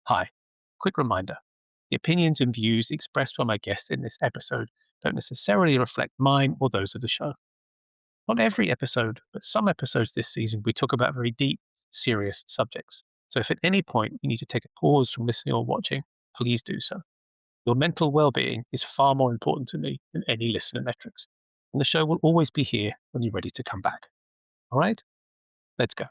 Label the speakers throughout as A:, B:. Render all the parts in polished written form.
A: Hi, quick reminder. The opinions and views expressed by my guests in this episode don't necessarily reflect mine or those of the show. Not every episode, but some episodes this season, we talk about very deep, serious subjects. So if at any point you need to take a pause from listening or watching, please do so. Your mental well-being is far more important to me than any listener metrics. And the show will always be here when you're ready to come back. All right? Let's go.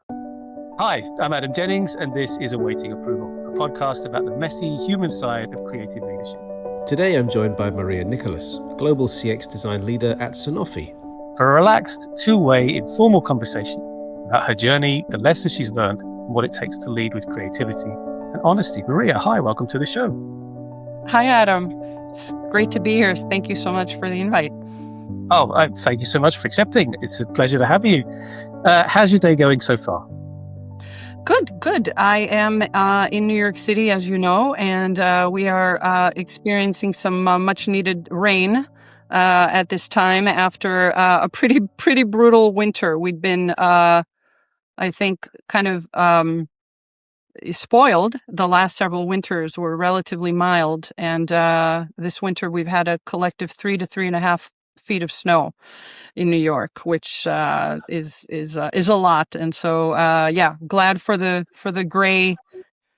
A: Hi, I'm Adam Jennings, and this is Awaiting Approval, a podcast about the messy human side of creative leadership.
B: Today I'm joined by Maria Nicholas, Global CX Design Leader at Sanofi.
A: For a relaxed, two-way, informal conversation about her journey, the lessons she's learned, and what it takes to lead with creativity and honesty. Maria, hi, welcome to the show.
C: Hi, Adam. It's great to be here. Thank you so much for the invite.
A: Oh, thank you so much for accepting. It's a pleasure to have you. How's your day going so far?
C: Good. I am in New York City, as you know, and we are experiencing some much-needed rain at this time after a pretty brutal winter. We'd been, I think, kind of spoiled. The last several winters were relatively mild, and this winter we've had a collective 3 to 3.5 feet of snow in New York, which is a lot. And so, glad for the gray,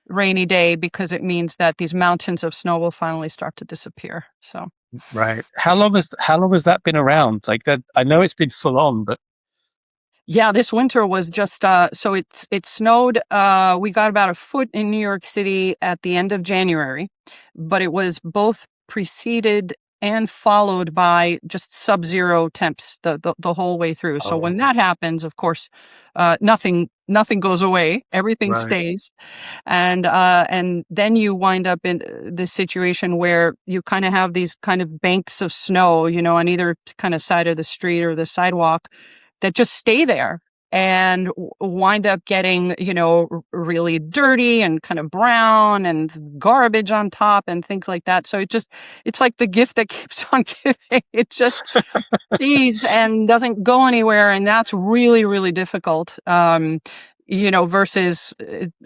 C: rainy day, because it means that these mountains of snow will finally start to disappear. So,
A: right. How long has that been around? Like that, I know it's been full on, but
C: yeah, this winter was just so it snowed. We got about a foot in New York City at the end of January, but it was both preceded and followed by just sub-zero temps the whole way through. So when that happens, of course, nothing goes away, everything stays, and then you wind up in this situation where you kind of have these kind of banks of snow, on either kind of side of the street or the sidewalk, that just stay there and wind up getting, really dirty and kind of brown and garbage on top and things like that. So it's like the gift that keeps on giving. It just stays and doesn't go anywhere. And that's really, really difficult, versus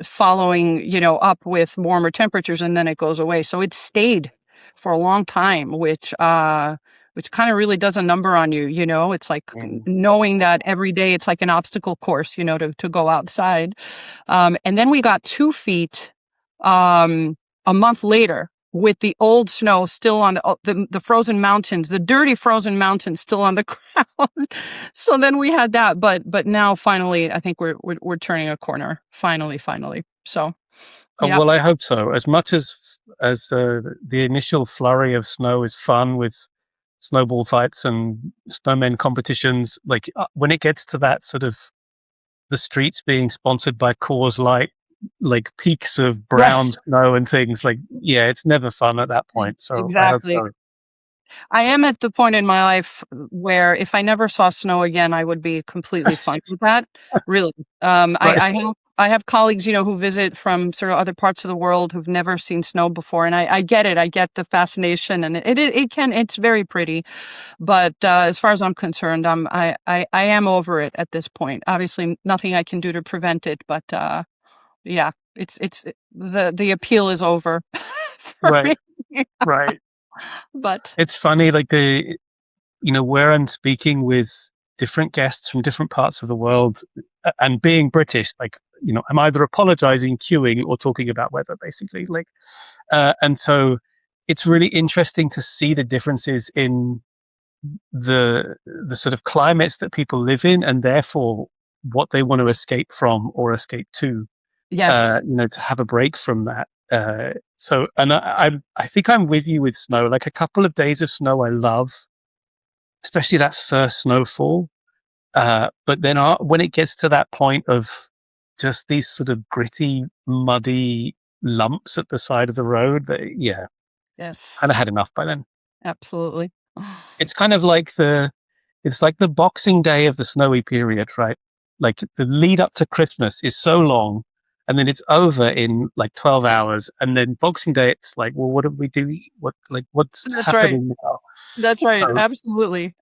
C: following, up with warmer temperatures and then it goes away. So it stayed for a long time, which kind of really does a number on you, It's like knowing that every day it's like an obstacle course, to go outside. And then we got 2 feet a month later with the old snow still on the frozen mountains, the dirty frozen mountains still on the ground. So then we had that, but now finally, I think we're turning a corner. Finally. So. Yeah.
A: Well, I hope so. As much as the initial flurry of snow is fun with snowball fights and snowmen competitions, like when it gets to that sort of the streets being sponsored by Coors Light, like peaks of brown snow and things, like, yeah, it's never fun at that point. So
C: exactly.
A: I hope so.
C: I am at the point in my life where if I never saw snow again, I would be completely fine with that. Really. I have colleagues, who visit from sort of other parts of the world who've never seen snow before. And I get it. I get the fascination, and it's very pretty. But as far as I'm concerned, I am over it at this point. Obviously nothing I can do to prevent it, but it's the appeal is over.
A: Right. Right.
C: But
A: it's funny, like where I'm speaking with different guests from different parts of the world, and being British, like, I'm either apologizing, queuing, or talking about weather, basically. Like, and so it's really interesting to see the differences in the sort of climates that people live in, and therefore what they want to escape from or escape to.
C: yes.
A: To have a break from that. So, and I think I'm with you with snow. Like a couple of days of snow, I love, especially that first snowfall. But then when it gets to that point of just these sort of gritty, muddy lumps at the side of the road,
C: Yes.
A: kind of had enough by then.
C: Absolutely.
A: It's kind of like it's like the Boxing Day of the snowy period, right? Like the lead up to Christmas is so long, and then it's over in like 12 hours. And then Boxing Day, it's like, well, what do we do? What's
C: That's
A: happening now?
C: That's right.
A: So,
C: Absolutely.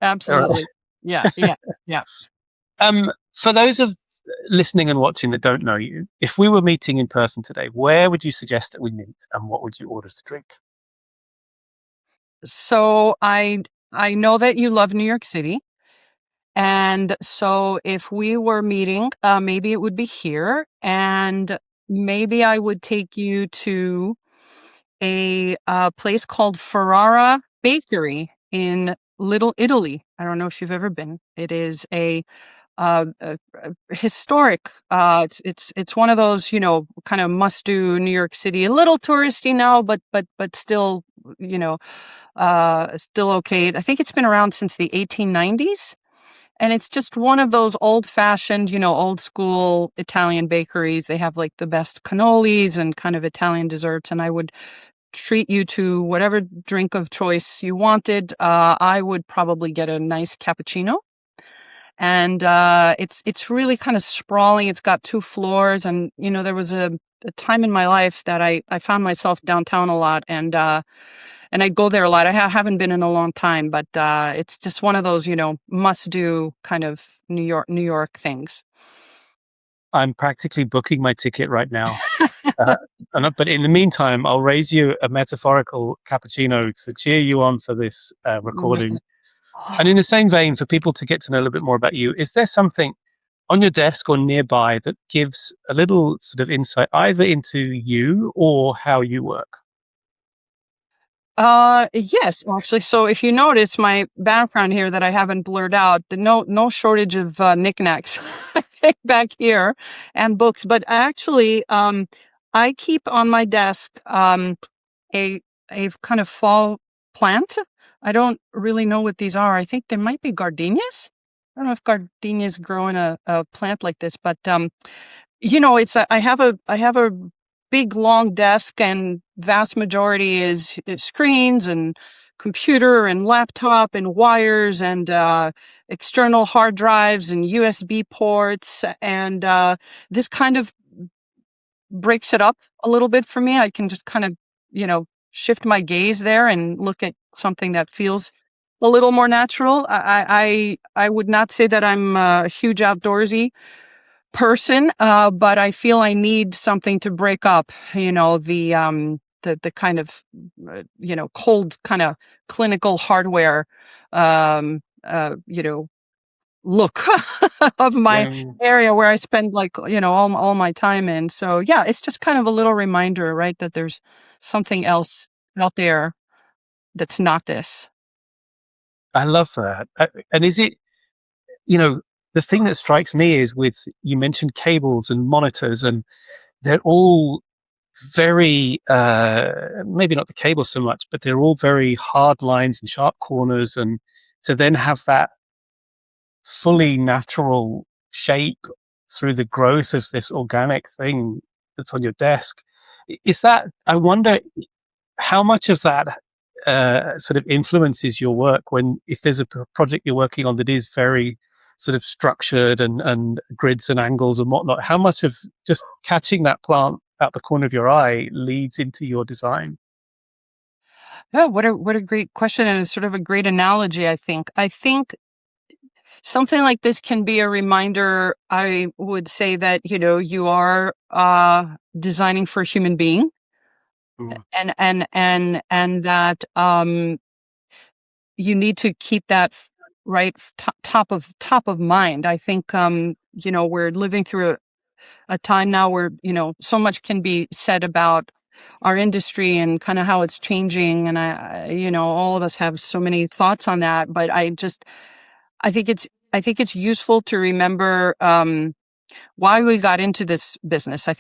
C: Yeah.
A: for those listening and watching that don't know you, if we were meeting in person today, where would you suggest that we meet, and what would you order to drink?
C: So I know that you love New York City. And so if we were meeting, maybe it would be here, and maybe I would take you to a place called Ferrara Bakery in Little Italy. I don't know if you've ever been. It is a historic. It's one of those, kind of must do New York City. A little touristy now, but still, still okay. I think it's been around since the 1890s. And it's just one of those old-fashioned, old school Italian bakeries. They have like the best cannolis and kind of Italian desserts. And I would treat you to whatever drink of choice you wanted. I would probably get a nice cappuccino. And it's really kind of sprawling. It's got 2 floors. And, there was a time in my life that I found myself downtown a lot. And I'd go there a lot. I haven't been in a long time, but it's just one of those, must do kind of New York things.
A: I'm practically booking my ticket right now. Uh, but in the meantime, I'll raise you a metaphorical cappuccino to cheer you on for this recording. And in the same vein, for people to get to know a little bit more about you, is there something on your desk or nearby that gives a little sort of insight either into you or how you work?
C: Yes, actually. So if you notice my background here that I haven't blurred out, no shortage of knickknacks I think back here and books. But actually, I keep on my desk a a kind of fall plant. I don't really know what these are. I think they might be gardenias. I don't know if gardenias grow in a plant like this, but I have a big long desk, and vast majority is screens and computer and laptop and wires and external hard drives and USB ports, and this kind of breaks it up a little bit for me. I can just kind of, shift my gaze there and look at something that feels a little more natural. I would not say that I'm a huge outdoorsy person, but I feel I need something to break up, the kind of, cold kind of clinical hardware, um, look of my
A: Yeah.
C: area where I spend like, all my time in. So yeah, it's just kind of a little reminder, right, that there's something else out there that's not this.
A: I love that. And is it, the thing that strikes me is you mentioned cables and monitors, and they're all very, maybe not the cable so much, but they're all very hard lines and sharp corners. And to then have that fully natural shape through the growth of this organic thing that's on your desk, is that, I wonder how much of that sort of influences your work if there's a project you're working on that is very sort of structured and grids and angles and whatnot, how much of just catching that plant out the corner of your eye leads into your design?
C: Yeah, what a great question, and it's sort of a great analogy, I think. I think something like this can be a reminder. I would say that, you are designing for a human being,
A: Mm.
C: and that you need to keep that right top of mind. I think we're living through a time now where, so much can be said about our industry and kind of how it's changing, and all of us have so many thoughts on that, but I think it's useful to remember why we got into this business. I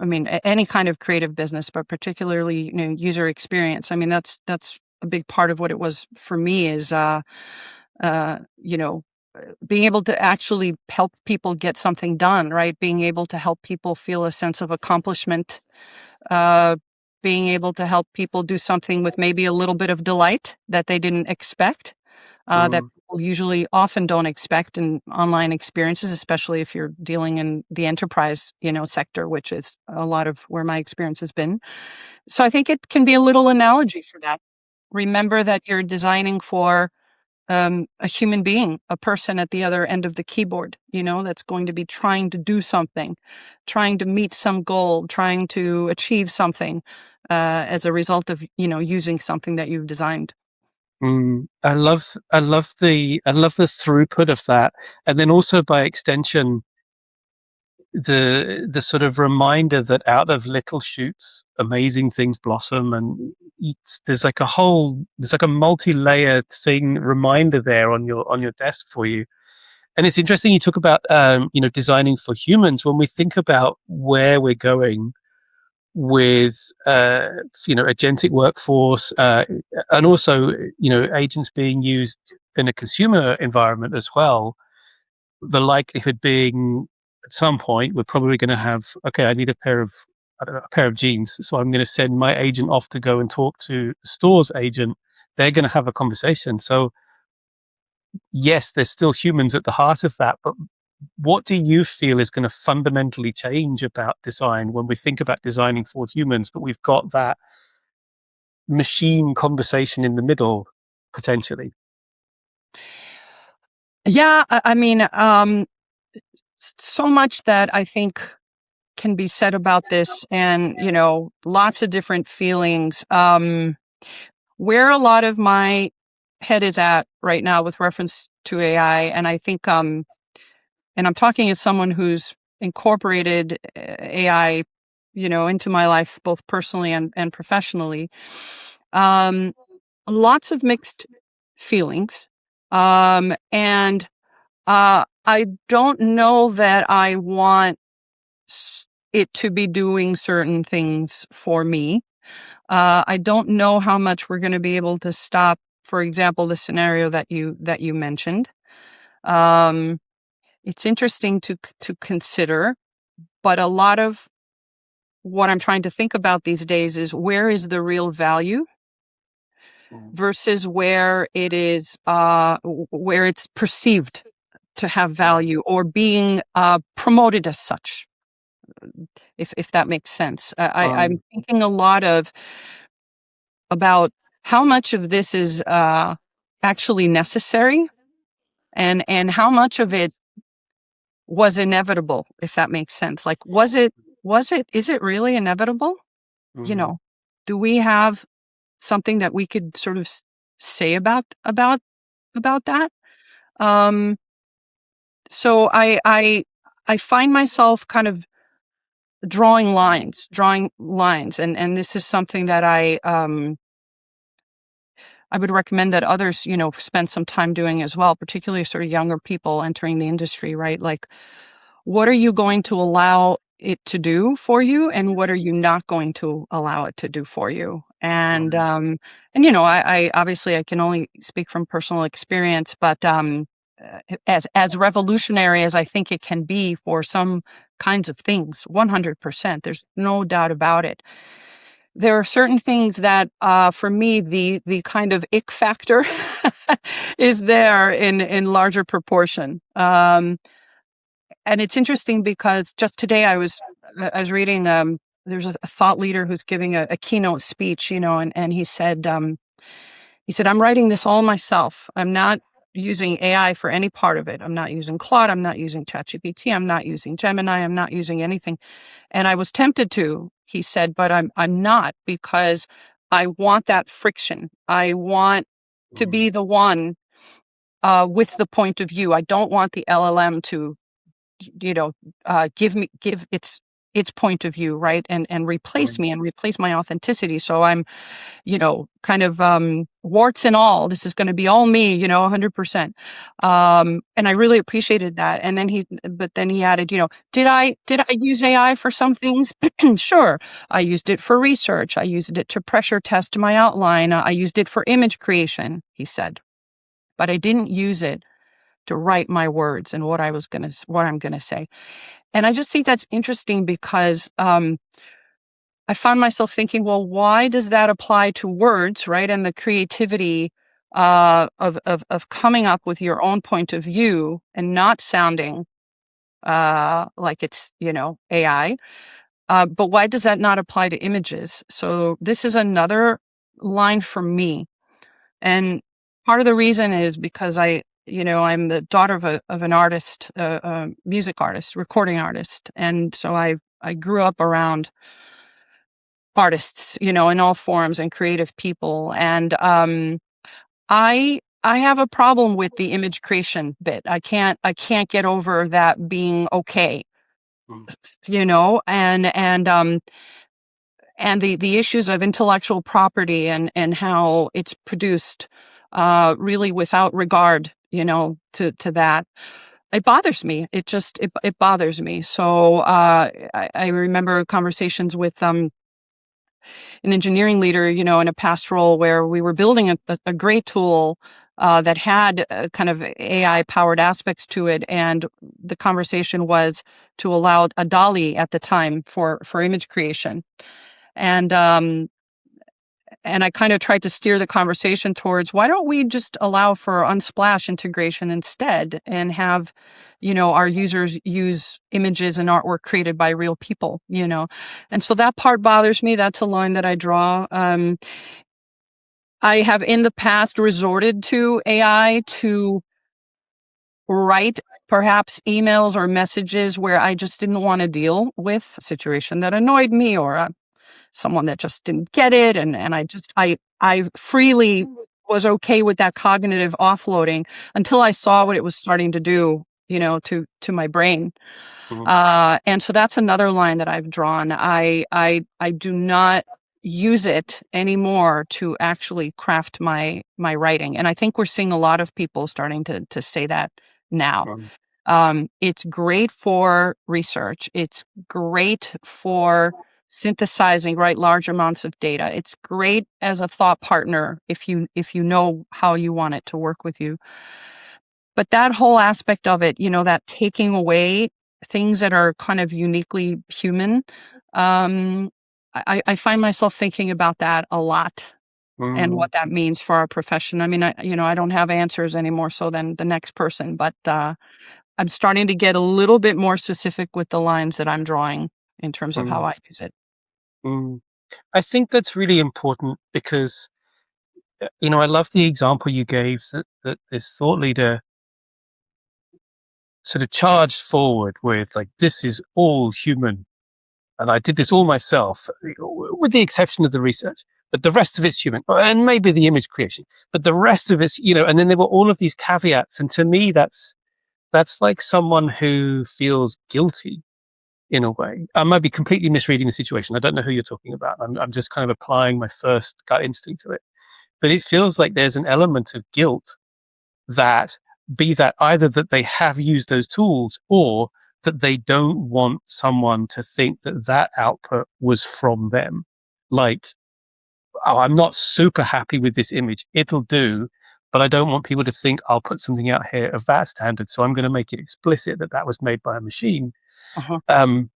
C: mean, any kind of creative business, but particularly, user experience. I mean, that's a big part of what it was for me is, uh, you know, being able to actually help people get something done, right? Being able to help people feel a sense of accomplishment, uh, being able to help people do something with maybe a little bit of delight that they didn't expect, that
A: Mm.
C: people usually often don't expect in online experiences, especially if you're dealing in the enterprise, sector, which is a lot of where my experience has been. So I think it can be a little analogy for that. Remember that you're designing for a human being, a person at the other end of the keyboard, that's going to be trying to do something, trying to meet some goal, trying to achieve something as a result of, using something that you've designed.
A: I love the throughput of that, and then also by extension, the sort of reminder that out of little shoots, amazing things blossom, and there's like a multi-layered thing reminder there on your desk for you. And it's interesting you talk about designing for humans. When we think about where we're going with agentic workforce, and also agents being used in a consumer environment as well, the likelihood being at some point we're probably going to have, okay, I need a pair of jeans, so I'm going to send my agent off to go and talk to the store's agent. They're going to have a conversation. So yes, there's still humans at the heart of that, but what do you feel is going to fundamentally change about design when we think about designing for humans, but we've got that machine conversation in the middle, potentially?
C: Yeah, I mean, so much that I think can be said about this, and lots of different feelings. Where a lot of my head is at right now with reference to AI, and I think, and I'm talking as someone who's incorporated AI, into my life, both personally and professionally. Lots of mixed feelings, and I don't know that I want it to be doing certain things for me. I don't know how much we're going to be able to stop, for example, the scenario that you mentioned. Um, it's interesting to consider, but a lot of what I'm trying to think about these days is where is the real value versus where it is, where it's perceived to have value or being promoted as such, if that makes sense. I'm thinking a lot about how much of this is actually necessary, and how much of it was inevitable, if that makes sense. Like, is it really inevitable?
A: Mhm.
C: Do we have something that we could sort of say about that? Um, so I find myself kind of drawing lines, and this is something that I would recommend that others, spend some time doing as well, particularly sort of younger people entering the industry, right? Like, what are you going to allow it to do for you, and what are you not going to allow it to do for you? I obviously I can only speak from personal experience, but as revolutionary as I think it can be for some kinds of things, 100%, there's no doubt about it. There are certain things that, for me, the kind of ick factor is there in larger proportion. And it's interesting because just today I was reading. There's a thought leader who's giving a keynote speech, and he said, "I'm writing this all myself. I'm not using AI for any part of it. I'm not using Claude. I'm not using ChatGPT. I'm not using Gemini. I'm not using anything." And I was tempted to, he said, but I'm not, because I want that friction. I want to be the one with the point of view. I don't want the LLM to, give its point of view, right, and replace me and replace my authenticity. So I'm, kind of warts and all. This is going to be all me, 100%. And I really appreciated that. And then he added, did I use AI for some things? Sure, I used it for research. I used it to pressure test my outline. I used it for image creation, he said, but I didn't use it to write my words and what I'm gonna say. And I just think that's interesting because I found myself thinking, well, why does that apply to words, right? And the creativity of coming up with your own point of view and not sounding like it's, AI. But why does that not apply to images? So this is another line for me. And Part of the reason is because I'm the daughter of an artist, a music artist, recording artist, and so I grew up around artists, in all forms and creative people, and I have a problem with the image creation bit. I can't get over that being okay,
A: Mm.
C: and the issues of intellectual property and how it's produced, really without regard, to that. It bothers me. It bothers me. So I remember conversations with an engineering leader, in a past role where we were building a great tool that had kind of AI powered aspects to it, and the conversation was to allow a dolly at the time for image creation, and and I kind of tried to steer the conversation towards, why don't we just allow for Unsplash integration instead and have, our users use images and artwork created by real people, And so that part bothers me. That's a line that I draw. I have in the past resorted to AI to write perhaps emails or messages where I just didn't want to deal with a situation that annoyed me, or someone that just didn't get it, and I freely was okay with that cognitive offloading until I saw what it was starting to do, to my brain.
A: Mhm.
C: And so that's another line that I've drawn. I do not use it anymore to actually craft my writing, and I think we're seeing a lot of people starting to say that now.
A: Um,
C: It's great for research. It's great for synthesizing, right, large amounts of data. It's great as a thought partner if you know how you want it to work with you. But that whole aspect of it, that taking away things that are kind of uniquely human, um, I find myself thinking about that a lot and
A: mm,
C: what that means for our profession. I mean, I don't have answers any more so than the next person, but I'm starting to get a little bit more specific with the lines that I'm drawing in terms of how
A: mm,
C: I use it.
A: mm. I think that's really important because, I love the example you gave that this thought leader sort of charged forward with, like, this is all human. And I did this all myself, with the exception of the research. But the rest of it's human, and maybe the image creation. But the rest of it's, and then there were all of these caveats. And to me, that's like someone who feels guilty in a way. I might be completely misreading the situation. I don't know who you're talking about. I'm just kind of applying my first gut instinct to it. But it feels like there's an element of guilt that, be that either that they have used those tools, or that they don't want someone to think that that output was from them. Like, oh, I'm not super happy with this image. It'll do, but I don't want people to think I'll put something out here of that standard. So I'm going to make it explicit that that was made by a machine.
C: Uh-huh.
A: Um,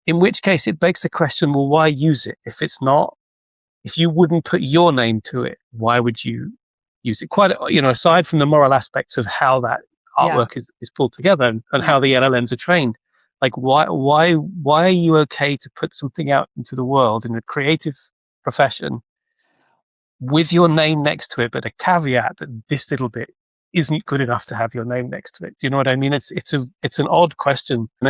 A: in which case, it begs the question: well, why use it if it's not? If you wouldn't put your name to it, why would you use it? Quite, aside from the moral aspects of how that
C: Yeah.
A: artwork is pulled together, and
C: Yeah.
A: how the LLMs are trained, like, why are you okay to put something out into the world in a creative profession with your name next to it, but a caveat that this little bit isn't good enough to have your name next to it? Do you know what I mean? It's an odd question, and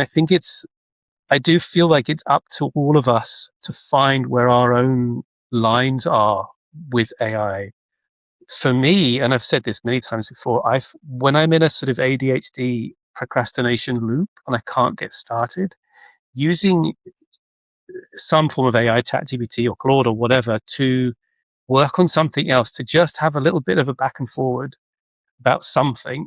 A: I do feel like it's up to all of us to find where our own lines are with AI. For me, and I've said this many times before, when I'm in a sort of ADHD procrastination loop and I can't get started, using some form of AI, ChatGPT or Claude or whatever, to work on something else, to just have a little bit of a back and forward about something,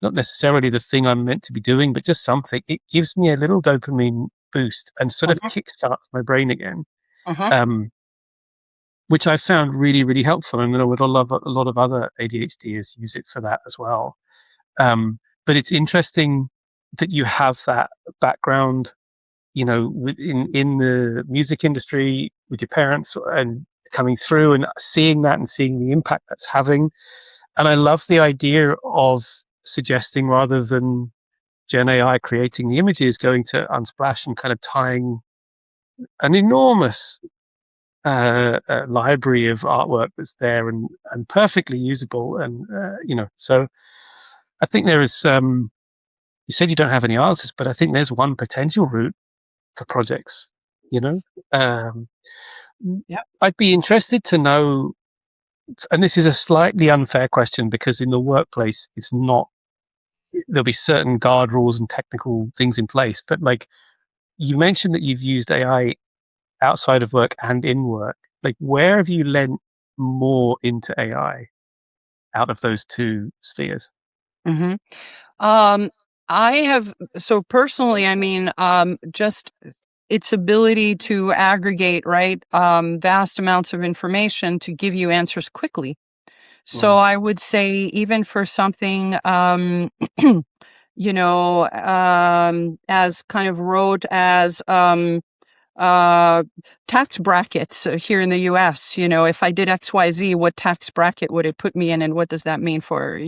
A: not necessarily the thing I'm meant to be doing, but just something, it gives me a little dopamine boost and sort of
C: Uh-huh.
A: kickstarts my brain again.
C: Uh-huh.
A: Um, which I found really, really helpful. And I know a lot of other ADHDers use it for that as well. But it's interesting that you have that background, in the music industry with your parents, and coming through and seeing that and seeing the impact that's having. And I love the idea of suggesting, rather than Gen AI creating the images, going to Unsplash and kind of tying an enormous library of artwork that's there and perfectly usable. And, so I think there is, you said you don't have any answers, but I think there's one potential route for projects, you know? Um,
C: Yeah.
A: I'd be interested to know, and this is a slightly unfair question because in the workplace, it's not, there'll be certain guard rules and technical things in place, but like you mentioned that you've used AI outside of work and in work. Like, where have you lent more into AI out of those two spheres?
C: Mhm. Um, I have so personally, I mean, just its ability to aggregate, right, vast amounts of information to give you answers quickly. So
A: Mm,
C: I would say even for something, as kind of rote as uh, tax brackets here in the US, if I did XYZ, what tax bracket would it put me in, and what does that mean for,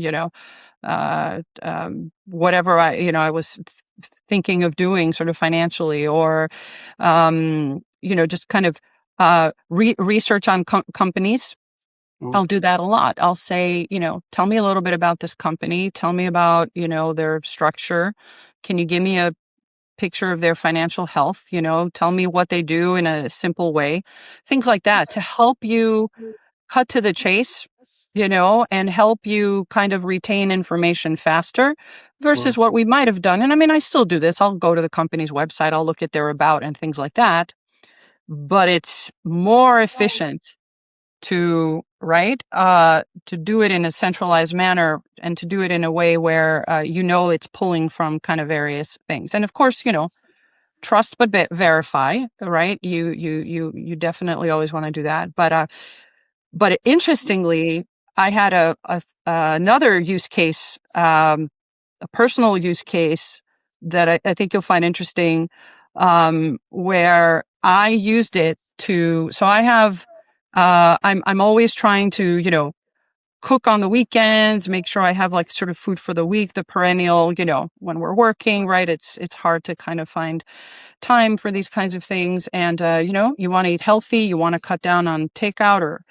C: whatever I was thinking of doing sort of financially, or, just kind of research on companies.
A: mm,
C: I'll do that a lot. I'll say, tell me a little bit about this company. Tell me about, their structure. Can you give me a picture of their financial health? Tell me what they do in a simple way. Things like that to help you cut to the chase, and help you kind of retain information faster
A: mm,
C: versus what we might have done. And I mean, I still do this. I'll go to the company's website, I'll look at their about and things like that. But it's more efficient to right to do it in a centralized manner and to do it in a way where it's pulling from kind of various things. And of course, trust but verify, right? You definitely always want to do that. But interestingly, I had another use case, a personal use case that I think you'll find interesting, where I used it to. So I have, I'm always trying to, cook on the weekends, make sure I have like sort of food for the week, the perennial, when we're working, right? It's hard to kind of find time for these kinds of things. And, you want to eat healthy, you want to cut down on takeout or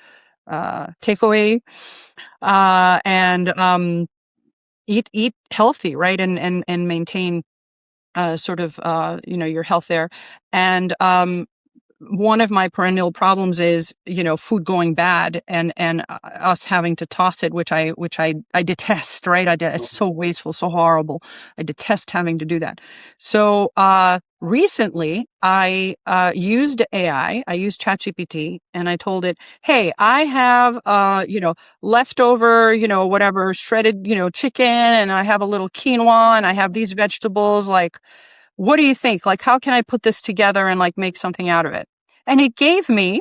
C: takeaway, and eat healthy, right? And maintain sort of your health there. And one of my perennial problems is food going bad and us having to toss it, which I detest, right? It's so wasteful, so horrible. I detest having to do that. So recently I used AI. I used ChatGPT, and I told it, hey, I have leftover whatever shredded chicken, and I have a little quinoa, and I have these vegetables, like, what do you think? Like, how can I put this together and like make something out of it? And it gave me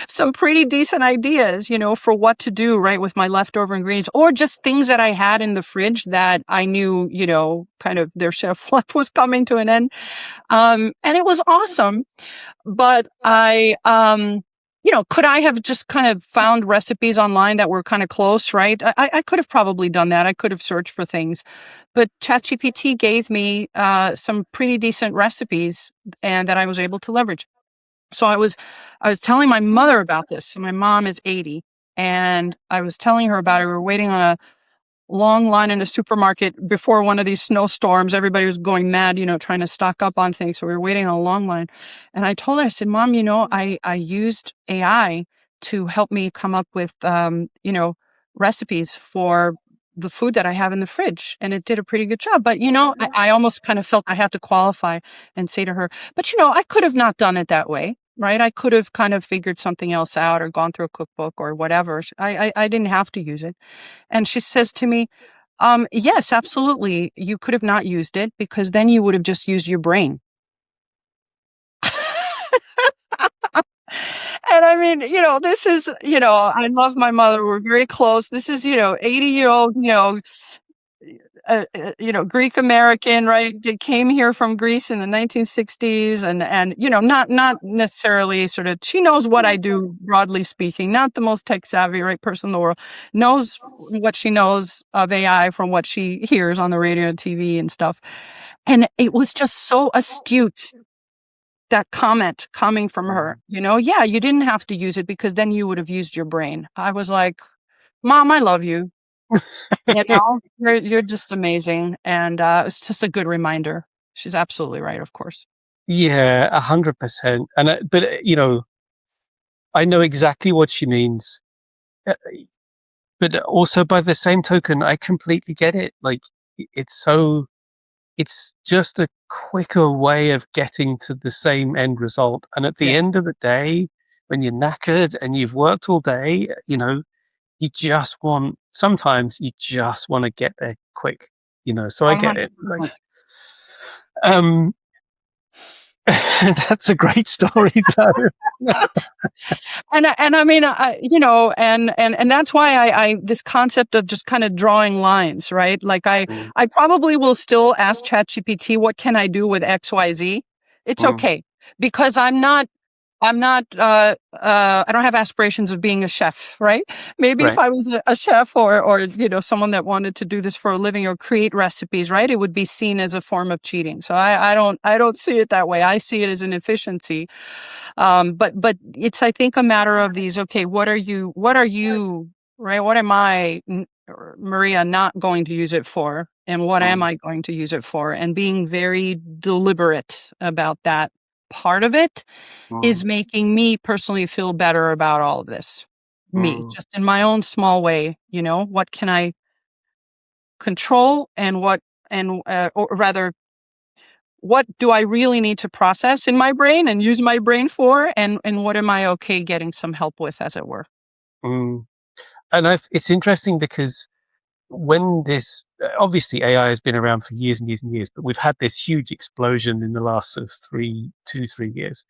C: some pretty decent ideas, for what to do, right, with my leftover ingredients, or just things that I had in the fridge that I knew, kind of their shelf life was coming to an end. And it was awesome. But could I have just kind of found recipes online that were kind of close, right? I could have probably done that. I could have searched for things, but ChatGPT gave me some pretty decent recipes, and that I was able to leverage. So I was telling my mother about this. So my mom is 80, and I was telling her about it. We were waiting on a long line in a supermarket before one of these snowstorms. Everybody was going mad, trying to stock up on things. So we were waiting on a long line. And I told her, I said, Mom, I used AI to help me come up with, recipes for the food that I have in the fridge. And it did a pretty good job. But, I almost kind of felt I had to qualify and say to her, but, I could have not done it that way. Right. I could have kind of figured something else out or gone through a cookbook or whatever. I didn't have to use it. And she says to me, yes, absolutely. You could have not used it because then you would have just used your brain. And I mean, this is, I love my mother. We're very close. This is, 80-year-old, Greek American, right? They came here from Greece in the 1960s, and not necessarily sort of. She knows what I do, broadly speaking. Not the most tech savvy, right, person in the world. Knows what she knows of AI from what she hears on the radio and TV and stuff. And it was just so astute that comment coming from her, yeah, you didn't have to use it because then you would have used your brain. I was like, Mom, I love you. You're just amazing. And it's just a good reminder. She's absolutely right, of course.
A: Yeah, 100%. But I know exactly what she means. Uh, But also by the same token, I completely get it. Like it's just a quicker way of getting to the same end result. And at the
C: Yeah.
A: end of the day, when you're knackered and you've worked all day, sometimes you just want to get there quick, so I get it. Like,
C: 100%.
A: um, that's a great story though.
C: And I mean, and that's why I this concept of just kind of drawing lines, right? Like
A: Mm,
C: I probably will still ask ChatGPT, what can I do with XYZ? It's
A: mm,
C: okay because I'm not I don't have aspirations of being a chef, right? Maybe if
A: right.
C: I was a chef or someone that wanted to do this for a living or create recipes, right? It would be seen as a form of cheating. So I don't see it that way. I see it as an efficiency. But it's, I think, a matter of these, okay, what are you, right? What am I, or Maria, not going to use it for? And what am
A: Mm,
C: I going to use it for? And being very deliberate about that part of it is
A: mm,
C: making me personally feel better about all of this. Me,
A: mm,
C: just in my own small way, what can I control and or rather, what do I really need to process in my brain and use my brain for? And what am I okay getting some help with, as it were?
A: mm. And it's interesting because when this obviously AI has been around for years and years and years, but we've had this huge explosion in the last sort of 3 years.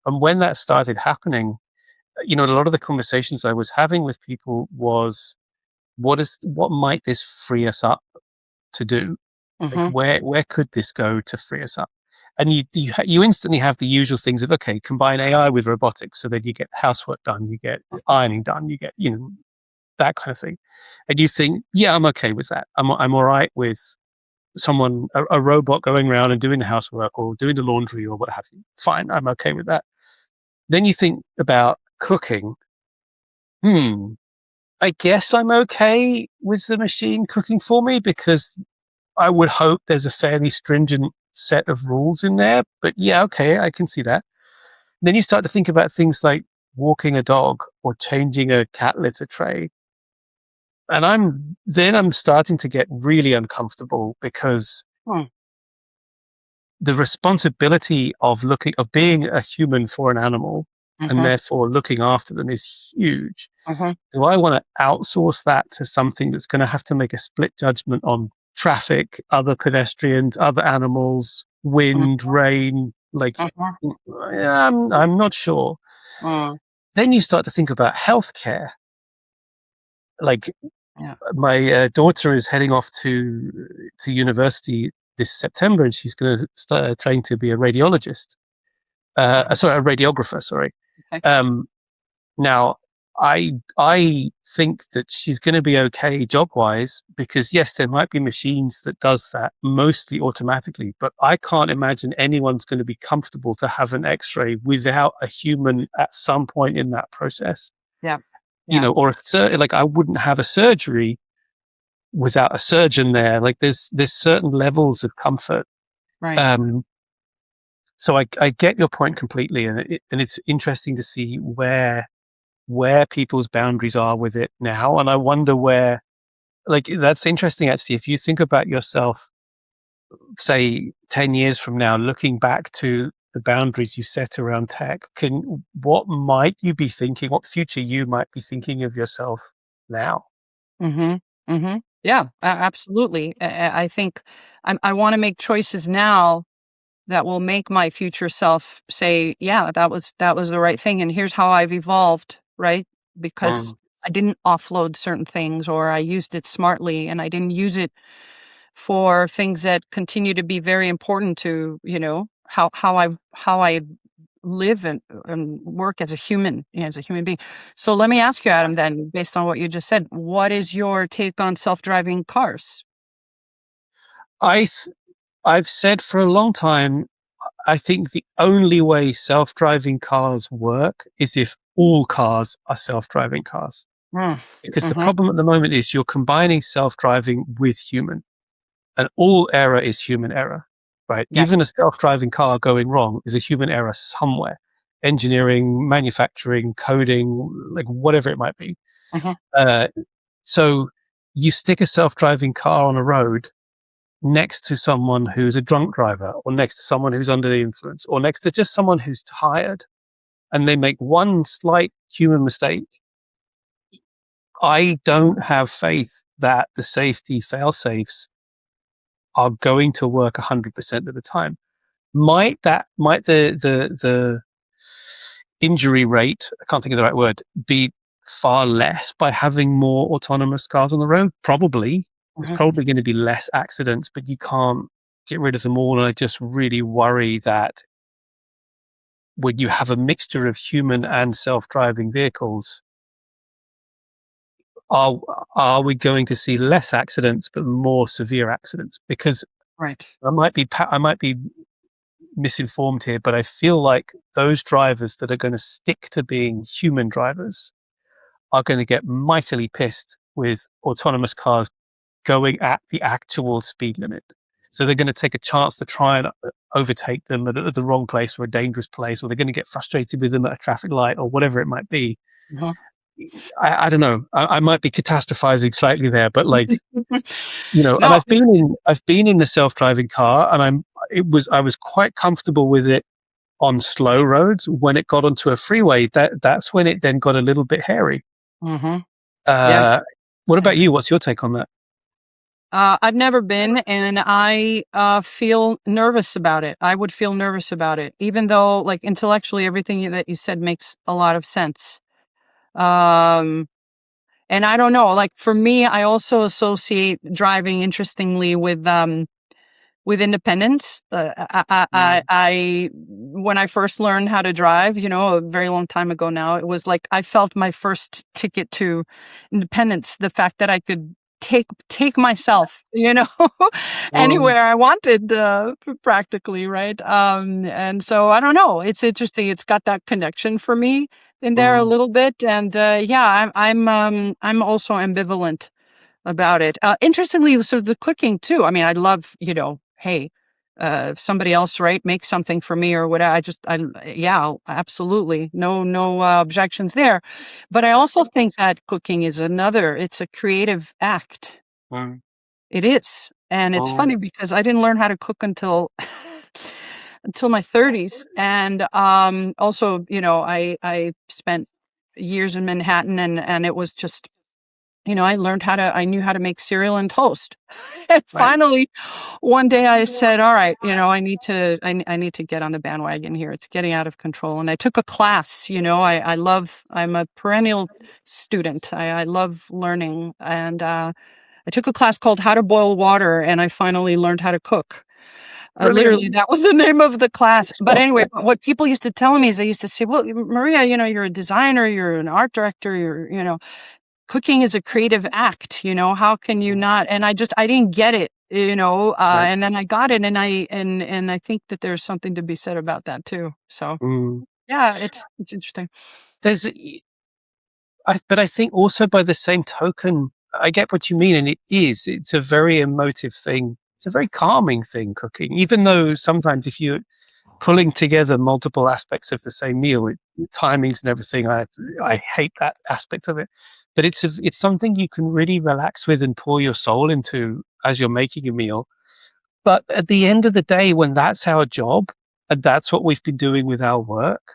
A: And when that started happening, a lot of the conversations I was having with people was, what might this free us up to do? Like,
C: Mm-hmm.
A: where could this go to free us up? And you instantly have the usual things of, okay, combine AI with robotics, so that you get housework done, you get ironing done, you get that kind of thing. And you think, yeah, I'm okay with that. I'm all right with a robot going around and doing the housework or doing the laundry or what have you. Fine, I'm okay with that. Then you think about cooking. I guess I'm okay with the machine cooking for me because I would hope there's a fairly stringent set of rules in there. But yeah, okay, I can see that. Then you start to think about things like walking a dog or changing a cat litter tray. And I'm starting to get really uncomfortable because
C: Hmm.
A: the responsibility of being a human for an animal and
C: Mm-hmm.
A: therefore looking after them is huge.
C: Mm-hmm.
A: Do I want to outsource that to something that's going to have to make a split judgment on traffic, other pedestrians, other animals, wind, rain? Like,
C: Mm-hmm.
A: I'm not sure.
C: Mm.
A: Then you start to think about healthcare. Like,
C: Yeah.
A: my daughter is heading off to university this September, and she's going to start training to be a radiologist. Sorry, a radiographer. Sorry.
C: Okay.
A: Um, Now, I think that she's going to be okay job wise because yes, there might be machines that does that mostly automatically, but I can't imagine anyone's going to be comfortable to have an X-ray without a human at some point in that process.
C: Yeah. Yeah.
A: Or like I wouldn't have a surgery without a surgeon there. Like there's certain levels of comfort.
C: Right.
A: Um, so I get your point completely, and it's interesting to see where people's boundaries are with it now. And I wonder where, like, that's interesting actually. If you think about yourself, say 10 years from now, looking back to the boundaries you set around tech, what might you be thinking? What future you might be thinking of yourself now?
C: Mm-hmm. Mm-hmm. Yeah, absolutely. I think I want to make choices now that will make my future self say, yeah, that was the right thing. And here's how I've evolved, right? Because
A: Mm,
C: I didn't offload certain things or I used it smartly and I didn't use it for things that continue to be very important to, how I live and work as a human, as a human being. So let me ask you, Adam, then, based on what you just said, what is your take on self-driving cars?
A: I I've said for a long time, I think the only way self-driving cars work is if all cars are self-driving cars.
C: Mm.
A: Because the
C: Mhm.
A: problem at the moment is you're combining self-driving with human, and all error is human error, right?
C: Yeah.
A: Even a self-driving car going wrong is a human error somewhere. Engineering, manufacturing, coding, like whatever it might be.
C: Mhm.
A: Uh, so you stick a self-driving car on a road next to someone who's a drunk driver, or next to someone who's under the influence, or next to just someone who's tired, and they make one slight human mistake. I don't have faith that the safety fail-safes are going to work 100% of the time. Might the injury rate, I can't think of the right word, be far less by having more autonomous cars on the road? Probably. There's
C: Mhm.
A: probably going to be less accidents, but you can't get rid of them all. And I just really worry that when you have a mixture of human and self-driving vehicles, are are we going to see less accidents but more severe accidents? Because
C: Right.
A: I might be misinformed here, but I feel like those drivers that are going to stick to being human drivers are going to get mightily pissed with autonomous cars going at the actual speed limit. So they're going to take a chance to try and overtake them at the wrong place or a dangerous place, or they're going to get frustrated with them at a traffic light or whatever it might be.
C: Mhm.
A: I don't know. I might be catastrophizing slightly there, but like, and
C: No.
A: I've been in a self-driving car, and I was quite comfortable with it on slow roads. When it got onto a freeway, that's when it then got a little bit hairy.
C: Mhm. Yeah.
A: Uh, what
C: Yeah.
A: about you? What's your take on that?
C: I've never been, and I feel nervous about it. I would feel nervous about it, even though, like, intellectually, everything that you said makes a lot of sense. Um, and I don't know, like, for me, I also associate driving, interestingly, with independence.
A: Mm.
C: When I first learned how to drive, a very long time ago now, it was like I felt my first ticket to independence. The fact that I could take myself,
A: Mm.
C: anywhere I wanted, practically, right? And so I don't know. It's interesting. It's got that connection for me in there a
A: Mm.
C: little bit, and yeah, I'm also ambivalent about it. Interestingly, so the cooking too. I mean, I love, hey, if somebody else, right, make something for me or whatever. Yeah, absolutely. No objections there. But I also think that cooking is it's a creative act.
A: Mm.
C: It is. And it's
A: Mm.
C: funny because I didn't learn how to cook until until my 30s. And also, I spent years in Manhattan, and it was just I knew how to make cereal and toast. And
A: Right.
C: finally, one day I said, "All right, I need to get on the bandwagon here. It's getting out of control." And I took a class. I'm a perennial student. I love learning, and I took a class called How to Boil Water, and I finally learned how to cook.
A: Brilliant.
C: Literally, that was the name of the class. But anyway, what people used to tell me is they used to say, "Well, Maria, you're a designer, you're an art director, cooking is a creative act, how can you
A: Mm.
C: not?" And I didn't get it,
A: Right.
C: and then I got it, and I think that there's something to be said about that too. So
A: Mm.
C: yeah, it's interesting.
A: There's, but I think also by the same token, I get what you mean, and it's a very emotive thing. It's a very calming thing, cooking, even though sometimes if you're pulling together multiple aspects of the same meal, timings and everything, I hate that aspect of it. But it's something you can really relax with and pour your soul into as you're making a meal. But at the end of the day, when that's our job and that's what we've been doing with our work,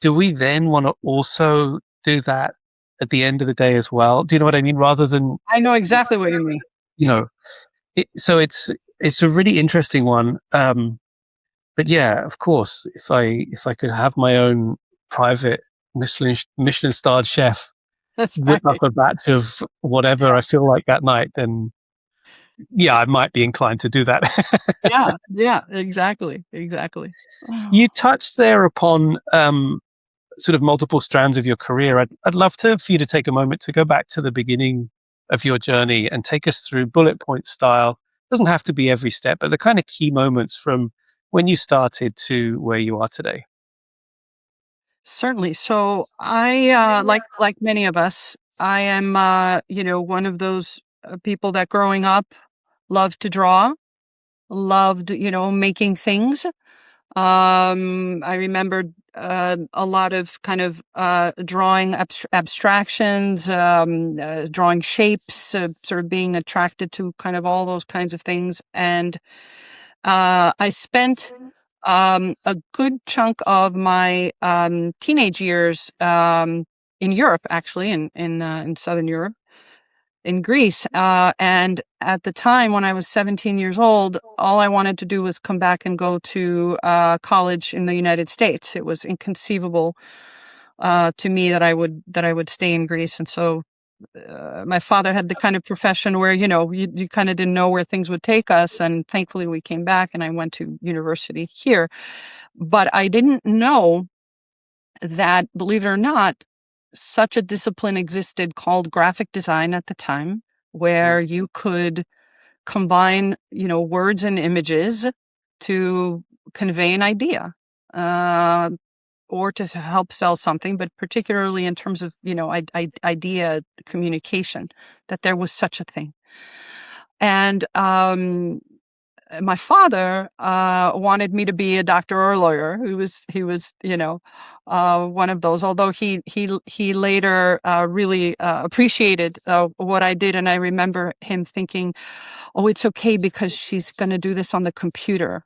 A: do we then want to also do that at the end of the day as well? Do you know what I mean? Rather than,
C: I know exactly what you mean.
A: you know, so it's a really interesting one. But yeah, of course, if I could have my own private Michelin starred chef
C: That's
A: whip up
C: right.
A: a batch of whatever I feel like that night, then yeah, I might be inclined to do that.
C: Yeah, yeah, exactly.
A: You touched there upon sort of multiple strands of your career. I'd love for you to take a moment to go back to the beginning of your journey and take us through bullet point style. Doesn't have to be every step, but the kind of key moments from when you started to where you are today?
C: Certainly. So I, like many of us, I am, one of those people that growing up loved to draw, loved, making things. I remembered a lot of kind of drawing abstractions, drawing shapes, sort of being attracted to kind of all those kinds of things. And I spent a good chunk of my teenage years in Europe, actually, in Southern Europe, in Greece. And at the time when I was 17 years old, all I wanted to do was come back and go to college in the United States. It was inconceivable to me that I would stay in Greece. And so my father had the kind of profession where, you kind of didn't know where things would take us. And thankfully we came back and I went to university here. But I didn't know that, believe it or not, such a discipline existed called graphic design at the time, where you could combine, words and images to convey an idea. Or to help sell something, but particularly in terms of, idea communication, that there was such a thing. And my father wanted me to be a doctor or a lawyer. He was, one of those. Although he later really appreciated what I did, and I remember him thinking, "Oh, it's okay because she's going to do this on the computer."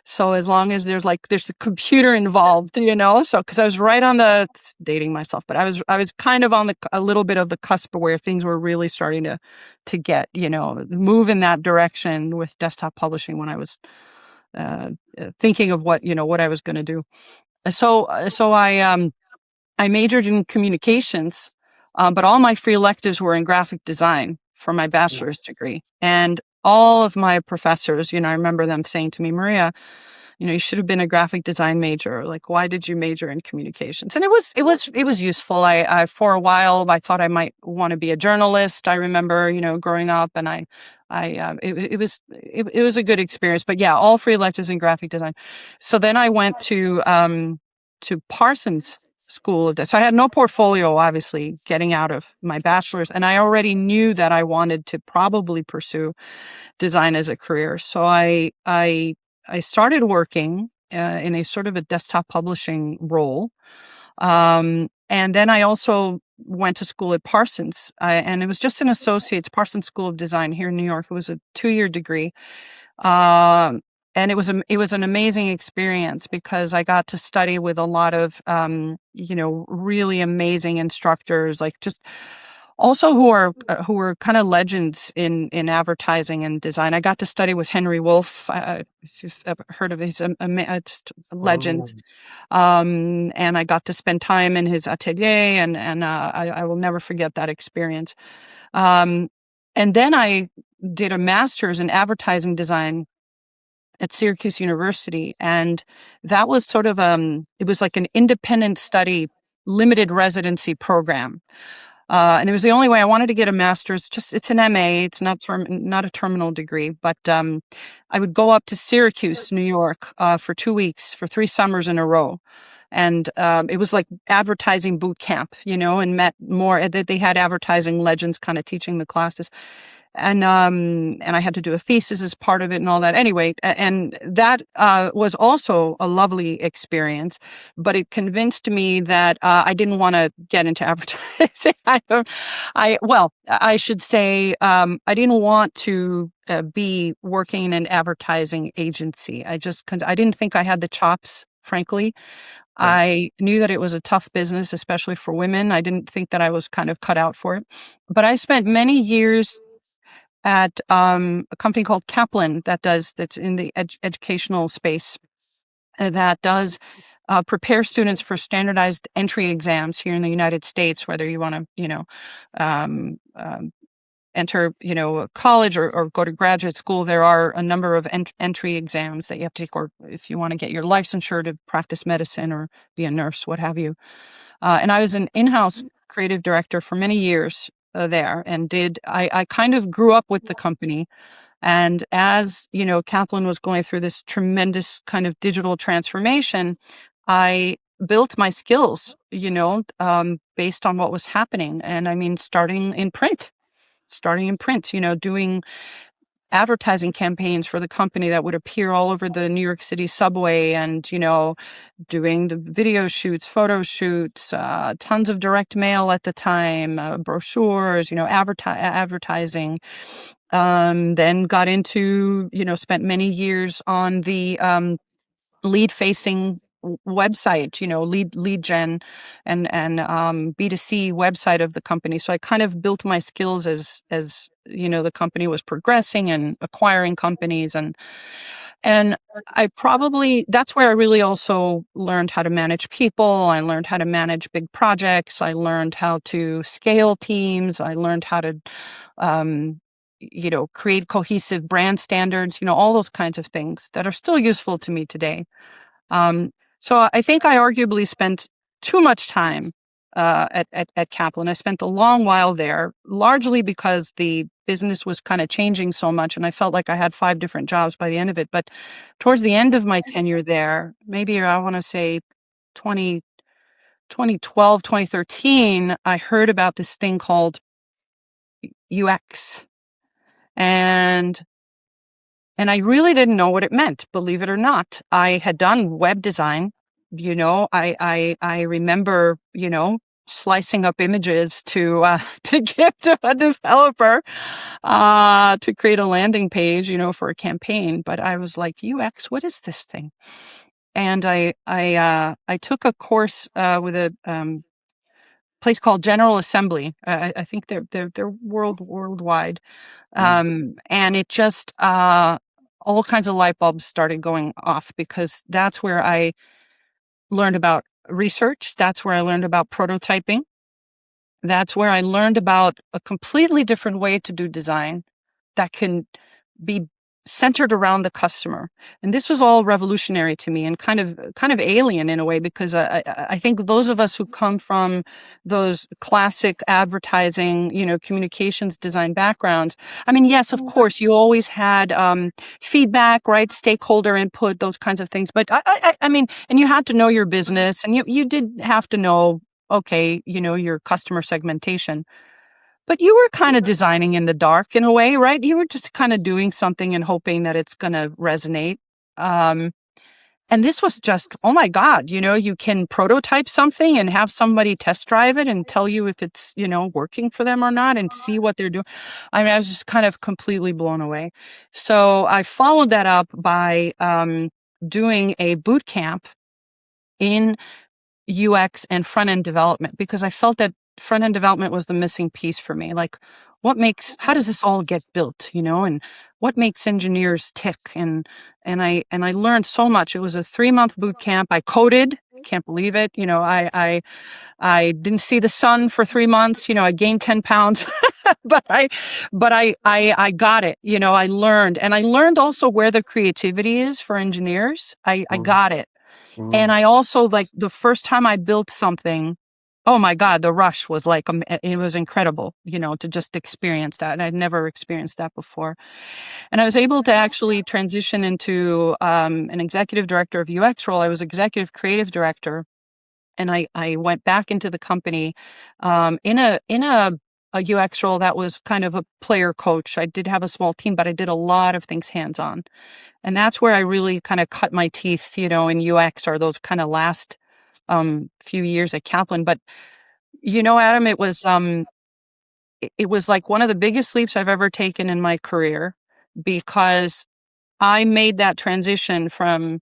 C: So as long as there's a computer involved, so because I was right on the dating myself, but I was kind of on a little bit of the cusp where things were really starting to get, move in that direction with desktop publishing when I was thinking of what I was going to do. So I majored in communications, but all my free electives were in graphic design for my bachelor's degree. And all of my professors, I remember them saying to me, "Maria, you should have been a graphic design major. Like, why did you major in communications?" And it was useful. I for a while I thought I might want to be a journalist. I remember, growing up, and it was a good experience. But yeah, all free electives in graphic design. So then I went to Parsons School of Design. So I had no portfolio, obviously, getting out of my bachelor's, and I already knew that I wanted to probably pursue design as a career. So I started working in a sort of a desktop publishing role. And then I also went to school at Parsons, and it was just an associate's, Parsons School of Design here in New York. It was a 2-year degree. And it was an amazing experience because I got to study with a lot of, really amazing instructors, like just also who are kind of legends in advertising and design. I got to study with Henry Wolf. If you've ever heard of it, he's just a legend. And I got to spend time in his atelier, and I will never forget that experience. And then I did a master's in advertising design at Syracuse University, and that was sort of it was like an independent study, limited residency program. And it was the only way I wanted to get a master's. It's an MA. It's not a terminal degree, but I would go up to Syracuse, New York, for 2 weeks, for 3 summers in a row. And it was like advertising boot camp, and met more. They had advertising legends kind of teaching the classes. And I had to do a thesis as part of it and all that. Anyway, and that was also a lovely experience, but it convinced me that I didn't want to get into advertising. I should say I didn't want to be working in an advertising agency. I didn't think I had the chops, frankly. I knew that it was a tough business, especially for women. I didn't think that I was kind of cut out for it. But I spent many years at a company called Kaplan that's in the educational space, that does prepare students for standardized entry exams here in the United States, whether you want to, enter, college or go to graduate school. There are a number of entry exams that you have to take, or if you want to get your licensure to practice medicine or be a nurse, what have you. And I was an in-house creative director for many years there, and I kind of grew up with the company, And as, Kaplan was going through this tremendous kind of digital transformation, I built my skills, based on what was happening. And I mean, starting in print, doing advertising campaigns for the company that would appear all over the New York City subway, and, doing the video shoots, photo shoots, tons of direct mail at the time, brochures, advertising. Then got into, spent many years on the lead facing website, lead gen and B2C website of the company. So I kind of built my skills as the company was progressing and acquiring companies, and that's where I really also learned how to manage people. I learned how to manage big projects. I learned how to scale teams. I learned how to create cohesive brand standards, all those kinds of things that are still useful to me today. So I think I arguably spent too much time at Kaplan. I spent a long while there, largely because the business was kind of changing so much, and I felt like I had 5 different jobs by the end of it. But towards the end of my tenure there, maybe I want to say 20, 2012, 2013, I heard about this thing called UX. And I really didn't know what it meant, believe it or not. I had done web design, I remember, slicing up images to to give to a developer to create a landing page, for a campaign. But I was like, UX, what is this thing? And I took a course with a place called General Assembly. I think they're worldwide. And it just, all kinds of light bulbs started going off, because that's where I learned about research. That's where I learned about prototyping. That's where I learned about a completely different way to do design that can be centered around the customer. And this was all revolutionary to me, and kind of alien in a way, because I think those of us who come from those classic advertising, communications design backgrounds, I mean, yes, of course, you always had feedback, right? Stakeholder input, those kinds of things. But I mean, and you had to know your business, and you did have to know, okay, your customer segmentation. But you were kind of designing in the dark in a way, right? You were just kind of doing something and hoping that it's going to resonate. And this was just, oh my God, you can prototype something and have somebody test drive it and tell you if it's, working for them or not, and see what they're doing. I mean, I was just kind of completely blown away. So I followed that up by doing a boot camp in UX and front-end development, because I felt that front-end development was the missing piece for me. Like, how does this all get built, and what makes engineers tick? And I learned so much. It was a 3-month boot camp. I coded, can't believe it. I didn't see the sun for 3 months. I gained 10 pounds, but I got it. I learned also where the creativity is for engineers. I got it. And I also, like, the first time I built something, oh my God, the rush was like, it was incredible, to just experience that. And I'd never experienced that before. And I was able to actually transition into an executive director of UX role. I was executive creative director. And I went back into the company in a UX role that was kind of a player coach. I did have a small team, but I did a lot of things hands-on. And that's where I really kind of cut my teeth, in UX, or those kind of last few years at Kaplan. But, Adam, it was like one of the biggest leaps I've ever taken in my career, because I made that transition from,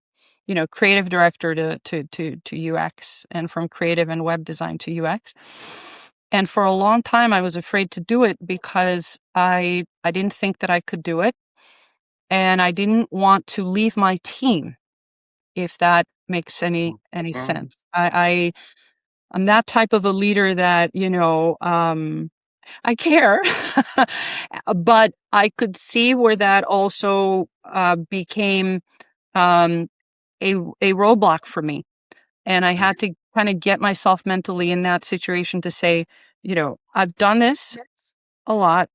C: creative director to UX, and from creative and web design to UX. And for a long time, I was afraid to do it, because I didn't think that I could do it. And I didn't want to leave my team, if that makes any sense. I'm that type of a leader that, I care, but I could see where that also became a roadblock for me. And I had to kind of get myself mentally in that situation to say, I've done this a lot.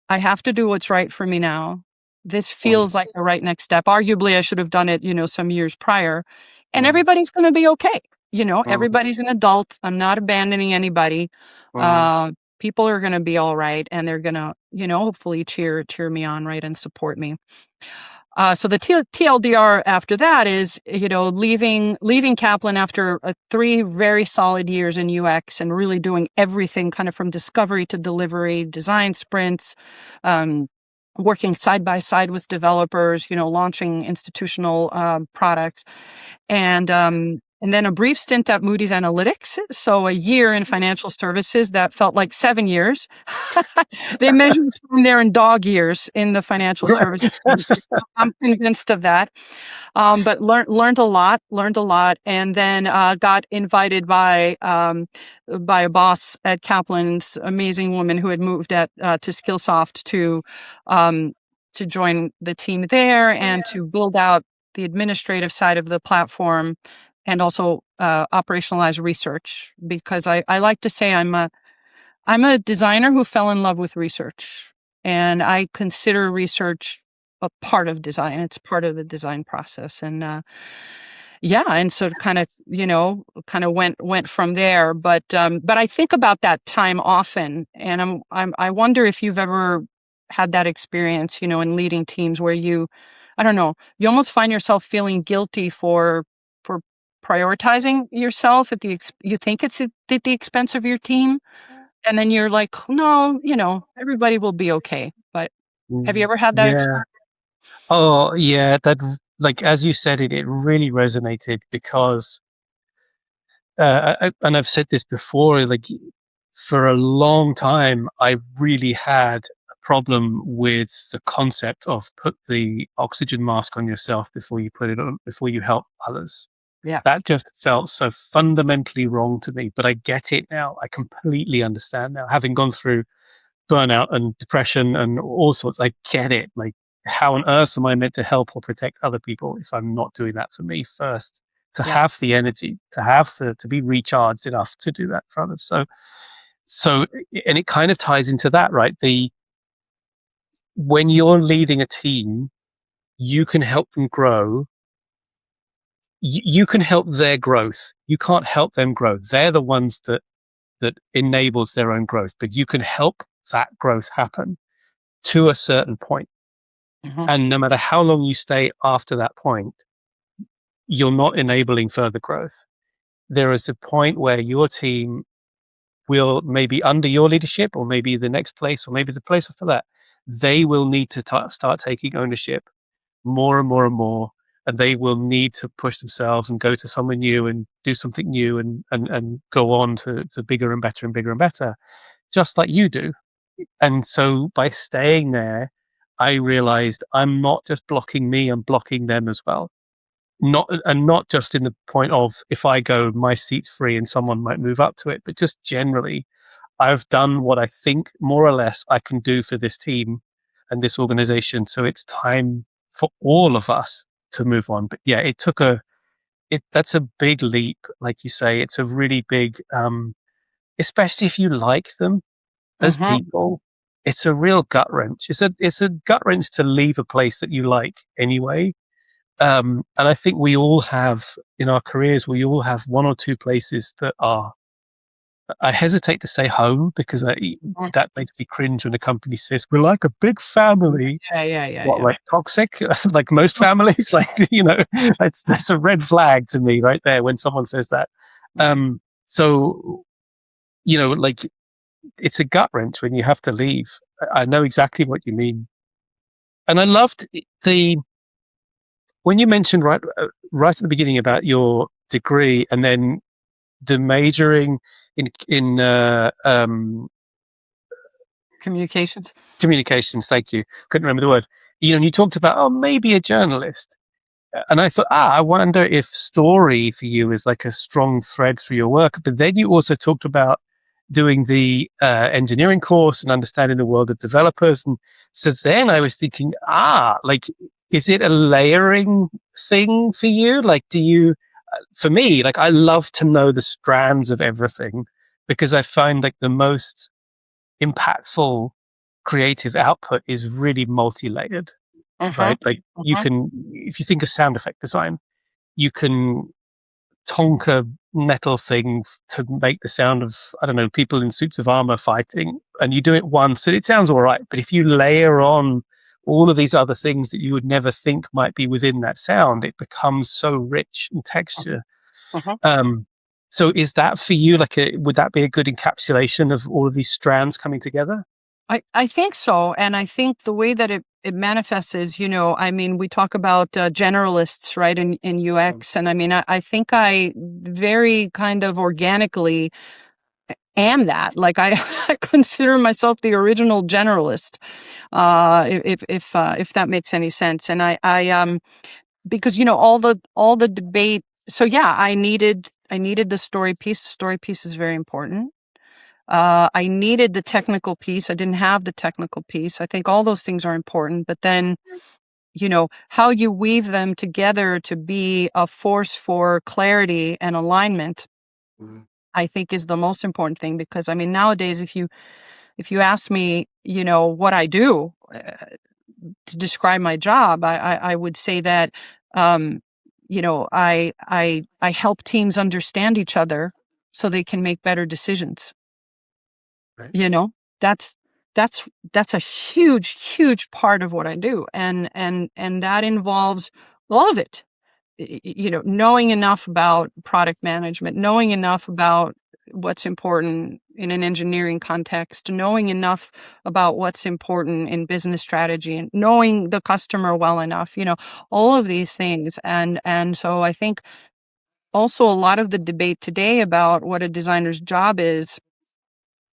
C: I have to do what's right for me now. this feels like the right next step. Arguably, I should have done it, some years prior. And
A: Mm.
C: everybody's going to be okay. Everybody's an adult. I'm not abandoning anybody. People are going to be all right, and they're going to, hopefully cheer me on, right, and support me. So the TLDR after that is, leaving Kaplan after 3 very solid years in UX and really doing everything kind of from discovery to delivery, design sprints, working side by side with developers, launching institutional products, and then a brief stint at Moody's Analytics. So a year in financial services that felt like 7 years. They measured from there in dog years in the financial services industry. I'm convinced of that. But learned a lot, and then got invited by a boss at Kaplan's, amazing woman who had moved to Skillsoft to join the team there and to build out the administrative side of the platform and also operationalize research, because I like to say I'm a designer who fell in love with research, and I consider research a part of design. It's part of the design process, and and so kind of went from there. But I think about that time often, and I wonder if you've ever had that experience, in leading teams where I don't know, you almost find yourself feeling guilty for prioritizing yourself you think it's at the expense of your team, and then you're like, no, everybody will be okay. But have you ever had that experience?
A: Oh, yeah. That, like, as you said it really resonated because, and I've said this before, like, for a long time, I really had a problem with the concept of put the oxygen mask on yourself before you put it on, before you help others.
C: Yeah.
A: That just felt so fundamentally wrong to me, but I get it now. I completely understand now, having gone through burnout and depression and all sorts. I get it. Like, how on earth am I meant to help or protect other people if I'm not doing that for me first? To have the energy, to be recharged enough to do that for others. So, and it kind of ties into that, right? When you're leading a team, you can help them grow. You can help their growth. You can't help them grow. They're the ones that enables their own growth, but you can help that growth happen to a certain point.
C: Mm-hmm.
A: And no matter how long you stay after that point, you're not enabling further growth. There is a point where your team will, maybe under your leadership, or maybe the next place, or maybe the place after that, they will need to start taking ownership more and more and more, and they will need to push themselves and go to somewhere new and do something new and go on to bigger and better and bigger and better, just like you do. And so by staying there, I realized I'm not just blocking me, I'm blocking them as well. Not just in the point of, if I go, my seat's free and someone might move up to it, but just generally, I've done what I think more or less I can do for this team and this organization. So it's time for all of us to move on. But yeah, that's a big leap. Like you say, it's a really big, especially if you like them as people, it's a real gut wrench. It's a gut wrench to leave a place that you like anyway. And I think we all have, in our careers, we all have one or two places that are, I hesitate to say home, because that makes me cringe when a company says we're like a big family.
C: Yeah.
A: Like toxic? Like most families? Like, that's a red flag to me right there when someone says that. So, like, it's a gut wrench when you have to leave. I know exactly what you mean. And I loved when you mentioned right at the beginning about your degree and then the majoring in
C: communications.
A: Thank you. Couldn't remember the word. And you talked about, maybe a journalist. And I thought, I wonder if story for you is like a strong thread through your work. But then you also talked about doing the engineering course and understanding the world of developers. And so then I was thinking, like, is it a layering thing for you? Like, for me, like, I love to know the strands of everything, because I find like the most impactful creative output is really multi-layered.
C: Mhm.
A: right? Like you
C: Mhm.
A: can, if you think of sound effect design, you can tonk a metal thing to make the sound of, I don't know, people in suits of armor fighting, and you do it once and it sounds all right. But if you layer on all of these other things that you would never think might be within that sound, it becomes so rich in texture.
C: Mhm.
A: Um, so is that for you, like, would that be a good encapsulation of all of these strands coming together?
C: I think so. And I think the way that it manifests is, I mean, we talk about generalists, right, in UX. And I mean, I think I very kind of organically am that. Like I consider myself the original generalist, if that makes any sense. And because, all the debate. So yeah, I needed the story piece. The story piece is very important. I needed the technical piece. I didn't have the technical piece. I think all those things are important, but then, how you weave them together to be a force for clarity and alignment, I think is the most important thing. Because I mean, nowadays, if you ask me, what I do to describe my job, I would say that, um, I help teams understand each other so they can make better decisions.
A: Right.
C: You know, that's that's a huge part of what I do, and that involves all of it. Knowing enough about product management, knowing enough about what's important in an engineering context, knowing enough about what's important in business strategy, and knowing the customer well enough, all of these things. And so I think also a lot of the debate today about what a designer's job is,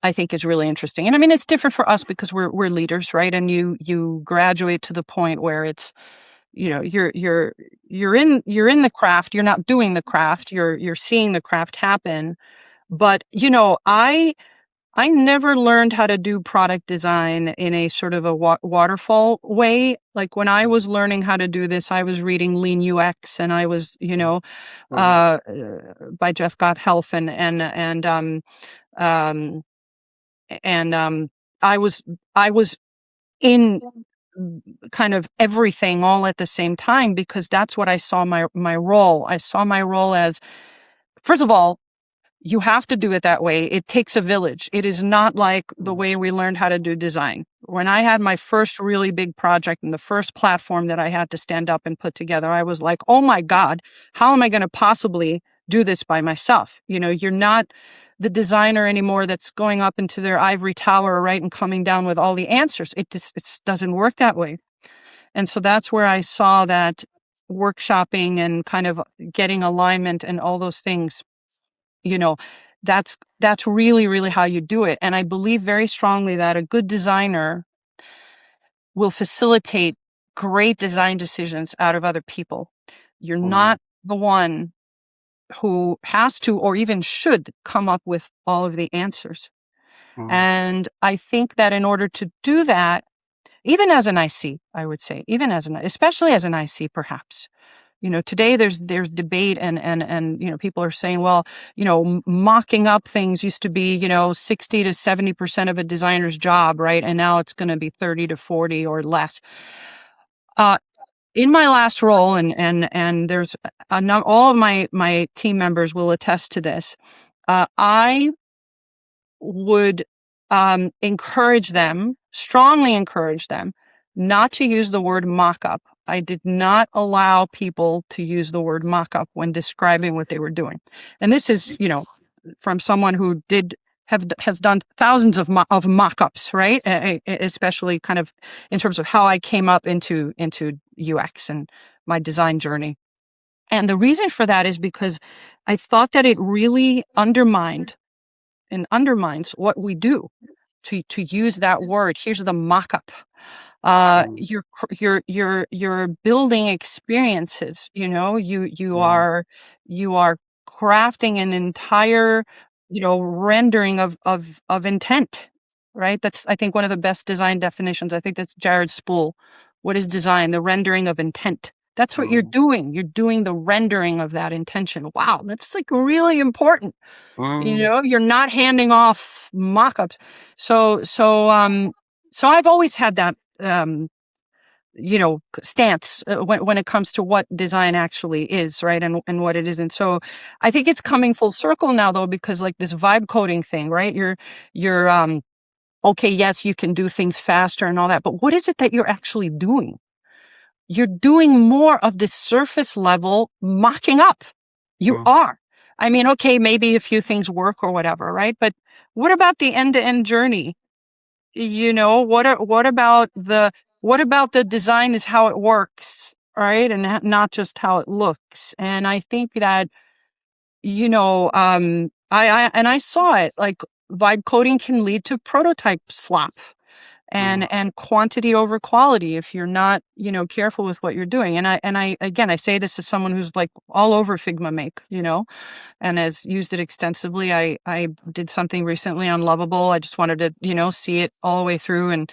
C: I think is really interesting. And I mean, it's different for us because we're leaders, right? And you graduate to the point where it's, you're in the craft, you're not doing the craft, you're seeing the craft happen. But, I never learned how to do product design in a sort of a waterfall way. Like when I was learning how to do this, I was reading Lean UX, and I was, uh, by Jeff Gothelf, um, and I was in kind of everything all at the same time, because that's what I saw my role. I saw my role as, first of all, you have to do it that way. It takes a village. It is not like the way we learned how to do design. When I had my first really big project and the first platform that I had to stand up and put together, I was like, oh my God, how am I going to possibly do this by myself? You're not the designer anymore that's going up into their ivory tower, right, and coming down with all the answers. It doesn't work that way. And so that's where I saw that workshopping and kind of getting alignment and all those things, you know, that's really, really how you do it. And I believe very strongly that a good designer will facilitate great design decisions out of other people. You're not the one who has to or even should come up with all of the answers. And I think that in order to do that, even as an IC, I would say, especially as an IC, perhaps, today there's debate, and people are saying, well, mocking up things used to be 60 to 70% of a designer's job, right? And now it's going to be 30 to 40 or less. In my last role, and there's all of my team members will attest to this. I would strongly encourage them not to use the word mock-up. I did not allow people to use the word mock-up when describing what they were doing. And this is, from someone who has done thousands of mock-ups, right? Especially kind of in terms of how I came up into UX and my design journey. And the reason for that is because I thought that it really undermines what we do to use that word. Here's the mock-up. You're building experiences. You are crafting an entire rendering of intent. Right. That's, I think, one of the best design definitions. I think that's Jared Spool. What is design? The rendering of intent. That's what you're doing. You're doing the rendering of that intention. Wow, that's like really important. You're not handing off mock-ups. So I've always had that stance when it comes to what design actually is, right, and what it isn't. So I think it's coming full circle now, though, because like this vibe coding thing, right? You're okay, yes, you can do things faster and all that, but what is it that you're actually doing? You're doing more of this surface level mocking up. You are. I mean, okay, maybe a few things work or whatever, right? But what about the end-to-end journey? What about the design is how it works, right? And not just how it looks. And I think that, I saw it, like vibe coding can lead to prototype slop and quantity over quality if you're not, careful with what you're doing. And I again, I say this as someone who's like all over Figma Make, and has used it extensively. I did something recently on Lovable. I just wanted to, see it all the way through. And,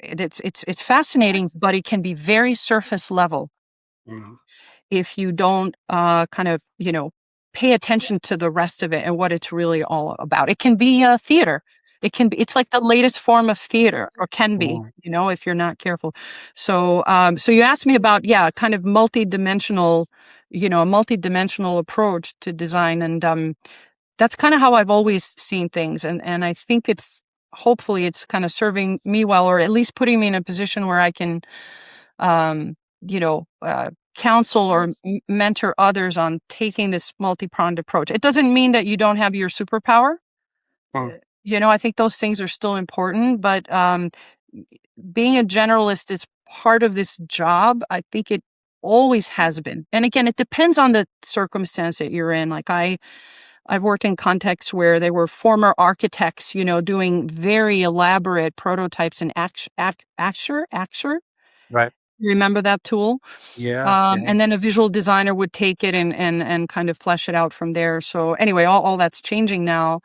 C: it's fascinating, but it can be very surface level if you don't kind of, pay attention to the rest of it and what it's really all about. It can be theater. It's like the latest form of theater, or can be, if you're not careful. So, so you asked me about, kind of multi-dimensional, a multi-dimensional approach to design. And, that's kind of how I've always seen things. And I think hopefully it's kind of serving me well, or at least putting me in a position where I can, counsel or mentor others on taking this multi-pronged approach. It doesn't mean that you don't have your superpower. I think those things are still important, but being a generalist is part of this job. I think it always has been. And again, it depends on the circumstance that you're in. Like I've worked in contexts where they were former architects, doing very elaborate prototypes in Axure.
A: Right.
C: You remember that tool?
A: Yeah.
C: And then a visual designer would take it and kind of flesh it out from there. So anyway, all that's changing now.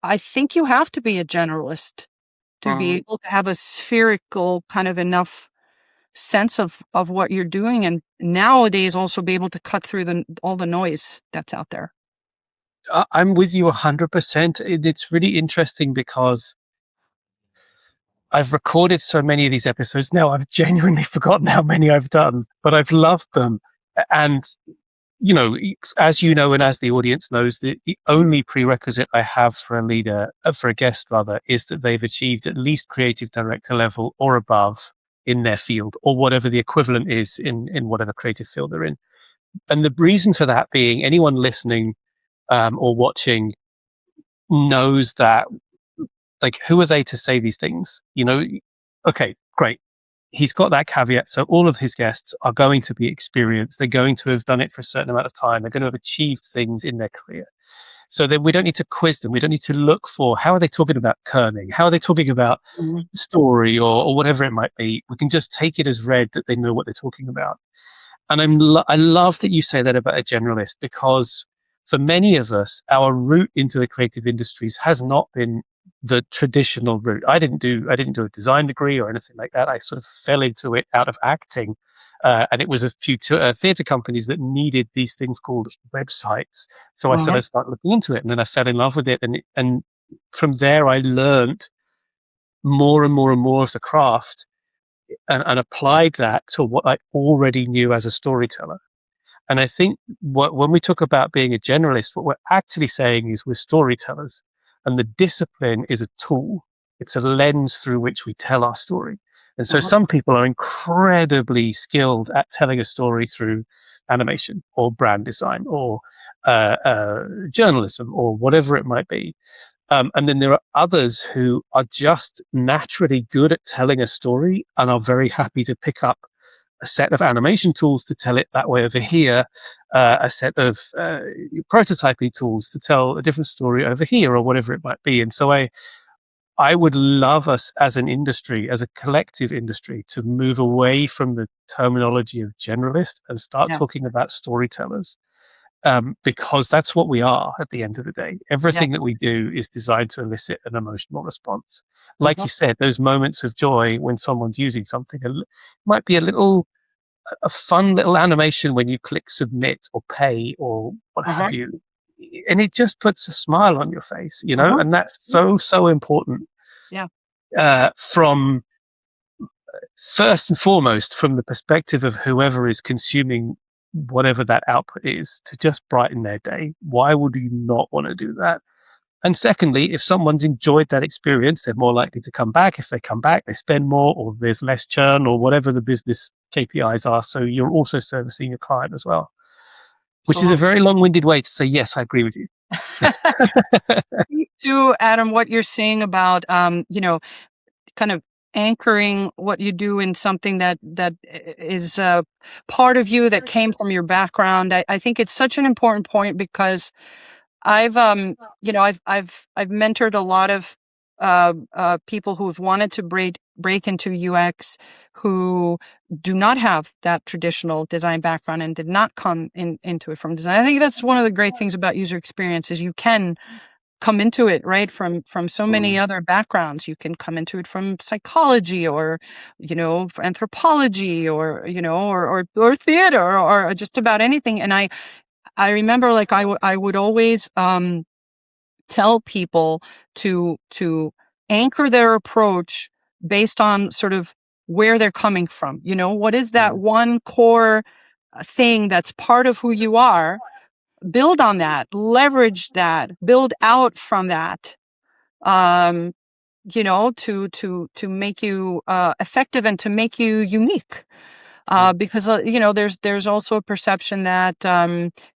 C: I think you have to be a generalist to be able to have a spherical kind of enough sense of what you're doing, and nowadays also be able to cut through all the noise that's out there.
A: I'm with you 100%. It's really interesting because I've recorded so many of these episodes now. I've genuinely forgotten how many I've done, but I've loved them. And, as you know, and as the audience knows, the only prerequisite I have for a leader, for a guest rather, is that they've achieved at least creative director level or above in their field, or whatever the equivalent is in whatever creative field they're in. And the reason for that being, anyone listening or watching knows that, like, who are they to say these things? Okay, great. He's got that caveat. So all of his guests are going to be experienced. They're going to have done it for a certain amount of time. They're going to have achieved things in their career. So then we don't need to quiz them. We don't need to look for how are they talking about kerning? How are they talking about story or whatever it might be? We can just take it as read that they know what they're talking about. And I love that you say that about a generalist, because for many of us, our route into the creative industries has not been the traditional route. I didn't do a design degree or anything like that. I sort of fell into it out of acting. And it was a few theatre companies that needed these things called websites. So I said I started looking into it, and then I fell in love with it. And from there, I learned more and more and more of the craft, and applied that to what I already knew as a storyteller. And I think when we talk about being a generalist, what we're actually saying is we're storytellers, and the discipline is a tool. It's a lens through which we tell our story. And so some people are incredibly skilled at telling a story through animation or brand design or journalism or whatever it might be. And then there are others who are just naturally good at telling a story and are very happy to pick up a set of animation tools to tell it that way over here, a set of prototyping tools to tell a different story over here, or whatever it might be. And so I would love us as an industry, as a collective industry, to move away from the terminology of generalist and start talking about storytellers. Because that's what we are at the end of the day. Everything that we do is designed to elicit an emotional response. Like you said, those moments of joy when someone's using something might be a fun little animation when you click submit or pay or what have you. And it just puts a smile on your face, and that's so important.
C: Yeah.
A: From first and foremost, from the perspective of whoever is consuming whatever that output is, to just brighten their day. Why would you not want to do that? And secondly, if someone's enjoyed that experience, they're more likely to come back. If they come back, they spend more, or there's less churn, or whatever the business KPIs are. So you're also servicing your client as well, which is a very long-winded way to say, yes, I agree with you.
C: Me too, Adam, what you're saying about, kind of anchoring what you do in something that is part of you that came from your background. I think it's such an important point because I've I've mentored a lot of people who've wanted to break into UX who do not have that traditional design background and did not come into it from design. I think that's one of the great things about user experience is you can come into it right from so many other backgrounds. You can come into it from psychology or for anthropology or or theater or just about anything. And I remember like I would always tell people to anchor their approach based on sort of where they're coming from. What is that one core thing that's part of who you are? Build on that, leverage that, build out from that, to make you effective and to make you unique. Because there's also a perception that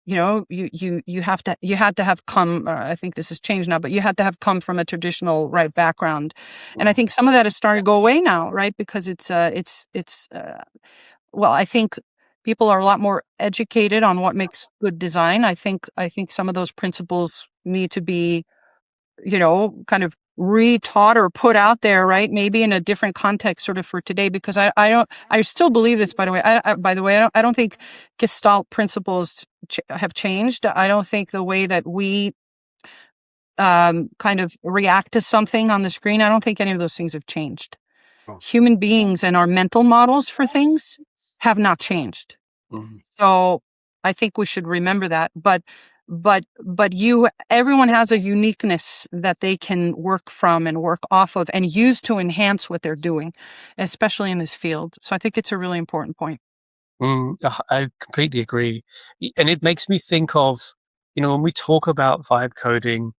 C: you had to have come. I think this has changed now, but you had to have come from a traditional right background, and I think some of that is starting to go away now, right? Because well, I think people are a lot more educated on what makes good design. I think some of those principles need to be kind of retaught or put out there, right? Maybe in a different context sort of for today, because I still believe this, by the way. I don't think Gestalt principles have changed. I don't think the way that we kind of react to something on the screen, I don't think any of those things have changed. Human beings and our mental models for things have not changed. So I think we should remember that. But everyone has a uniqueness that they can work from and work off of and use to enhance what they're doing, especially in this field. So I think it's a really important point.
A: I completely agree. And it makes me think of, when we talk about vibe coding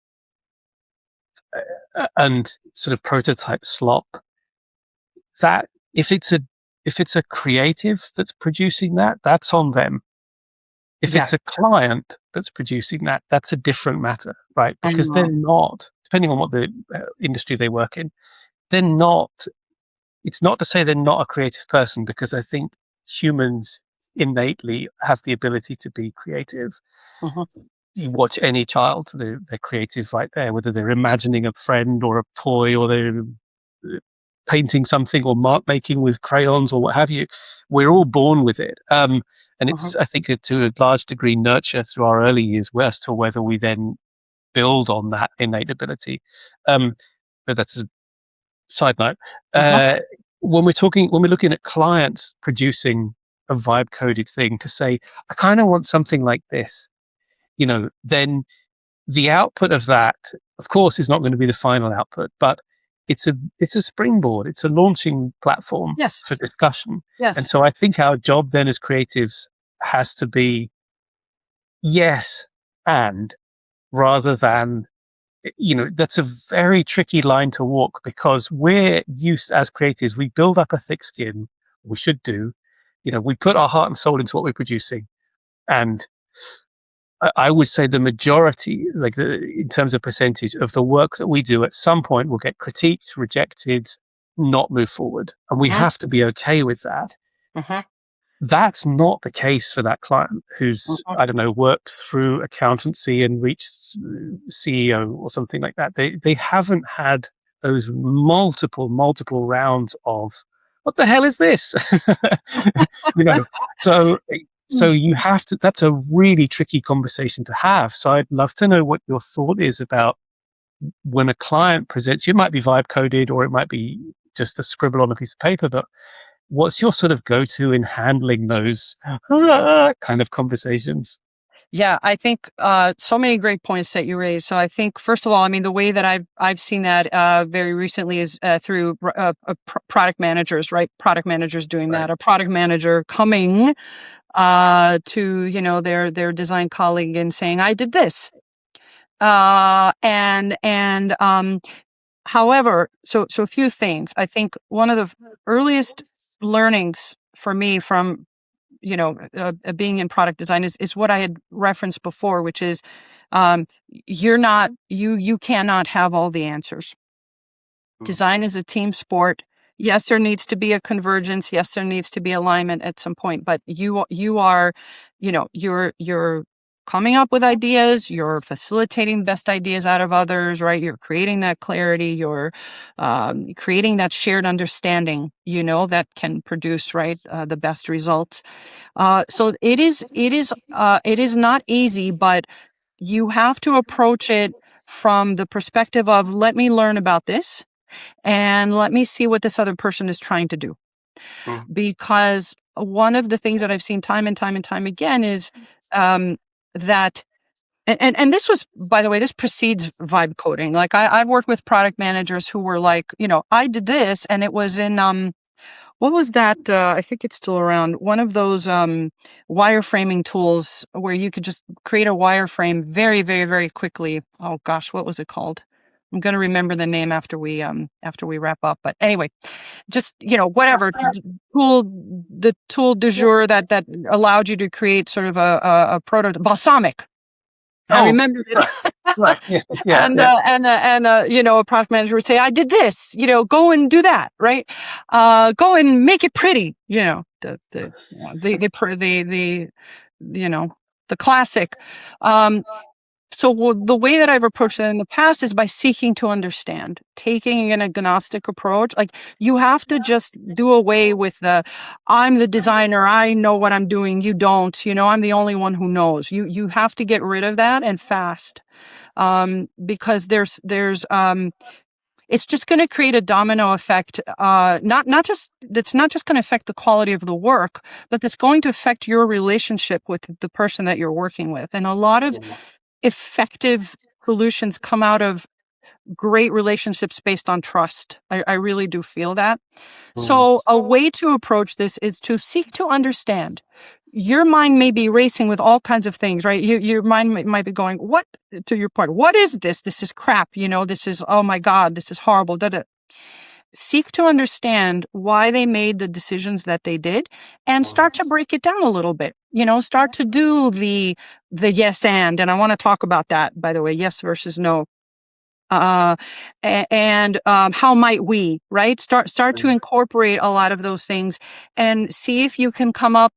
A: and sort of prototype slop, that if it's a creative that's producing that, that's on them. If it's a client that's producing that, that's a different matter, right? Because they're not, depending on what the industry they work in, they're not, it's not to say they're not a creative person, because I think humans innately have the ability to be creative. You watch any child, they're creative right there, whether they're imagining a friend or a toy, or they're painting something or mark making with crayons or what have you. We're all born with it. And it's, I think, to a large degree, nurture through our early years as to whether we then build on that innate ability. But that's a side note. When we're looking at clients producing a vibe coded thing, to say, I kind of want something like this, then the output of that, of course, is not going to be the final output, but it's a springboard. It's a launching platform for discussion. And so I think our job then as creatives has to be yes and, rather than, that's a very tricky line to walk, because we're used as creatives, we build up a thick skin, we should do, we put our heart and soul into what we're producing. And I would say the majority, in terms of percentage of the work that we do, at some point will get critiqued, rejected, not move forward. And we have to be okay with that. That's not the case for that client who's, I don't know, worked through accountancy and reached CEO or something like that. They haven't had those multiple rounds of, what the hell is this? So you have to, that's a really tricky conversation to have. So I'd love to know what your thought is about when a client presents, you might be vibe coded or it might be just a scribble on a piece of paper, but what's your sort of go-to in handling those kind of conversations?
C: Yeah, I think so many great points that you raised. So I think, first of all, I mean, the way that I've seen that very recently is through product managers, right? Product managers doing
A: Right.
C: that. A product manager coming to their design colleague and saying, "I did this," and however, so a few things. I think one of the earliest learnings for me from being in product design is what I had referenced before, which is you cannot have all the answers. Design is a team sport. Yes, there needs to be a convergence. Yes, there needs to be alignment at some point, but you are, you're coming up with ideas, you're facilitating best ideas out of others, right? You're creating that clarity, you're creating that shared understanding, that can produce, right, the best results. So it is not easy, but you have to approach it from the perspective of, let me learn about this and let me see what this other person is trying to do.
A: Mm.
C: Because one of the things that I've seen time and time and time again is that, and this was, by the way, this precedes vibe coding. Like I've worked with product managers who were like, I did this, and it was in what was that? I think it's still around. One of those wireframing tools where you could just create a wireframe very, very, very quickly. Oh gosh, what was it called? I'm going to remember the name after we wrap up. But anyway, just whatever the tool du jour that allowed you to create sort of a prototype. Balsamic. I
A: Oh,
C: remember it.
A: right. Yes. Yeah.
C: And
A: Yeah.
C: a product manager would say, "I did this. Go and do that. Right? Go and make it pretty. The classic." So the way that I've approached that in the past is by seeking to understand, taking an agnostic approach. Like, you have to just do away with I'm the designer, I know what I'm doing, you don't. I'm the only one who knows. You have to get rid of that, and fast. Because it's just going to create a domino effect. Not just that's not just going to affect the quality of the work, but that's going to affect your relationship with the person that you're working with. And a lot of effective solutions come out of great relationships based on trust. I really do feel that.
A: Mm.
C: So a way to approach this is to seek to understand. Your mind may be racing with all kinds of things, right? Your mind might be going, what, to your point, what is this? This is crap. This is, oh my God, this is horrible. Da, da. Seek to understand why they made the decisions that they did, and start to break it down a little bit. Start to do the yes and I want to talk about that, by the way, yes versus no. And how might we, right? Start to incorporate a lot of those things and see if you can come up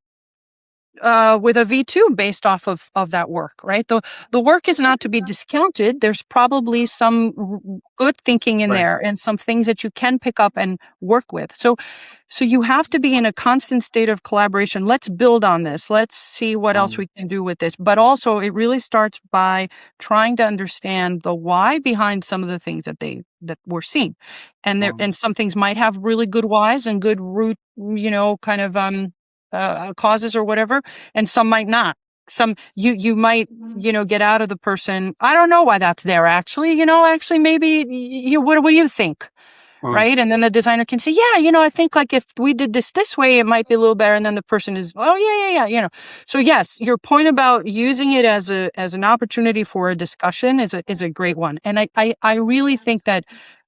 C: with a V2 based off of that work, right? The work is not to be discounted. There's probably some good thinking in
A: Right.
C: there and some things that you can pick up and work with. So you have to be in a constant state of collaboration. Let's build on this. Let's see what else we can do with this. But also, it really starts by trying to understand the why behind some of the things that we're seeing. And some things might have really good whys and good root, kind of causes or whatever, and some might not. Some you might get out of the person, I don't know why that's there, actually. Actually, maybe what do you think? Right? And then the designer can say, yeah, I think, like, if we did this way, it might be a little better. And then the person is, oh yeah. So yes, your point about using it as an opportunity for a discussion is a great one. And I really think that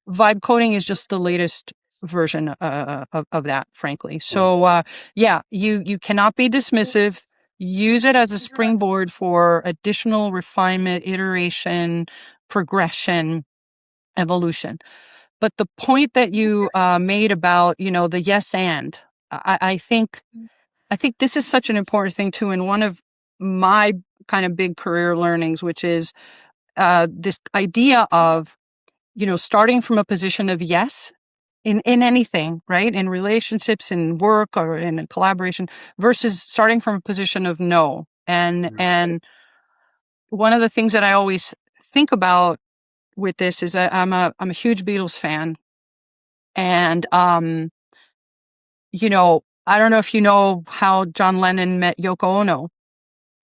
C: vibe coding is just the latest version of that, frankly. So yeah, you cannot be dismissive. Use it as a springboard for additional refinement, iteration, progression, evolution. But the point that you made about, the yes and, I think this is such an important thing too. And one of my kind of big career learnings, which is this idea of, starting from a position of yes in anything, right? In relationships, in work, or in a collaboration, versus starting from a position of no. And one of the things that I always think about with this is I'm a huge Beatles fan. And, I don't know if you know how John Lennon met Yoko Ono.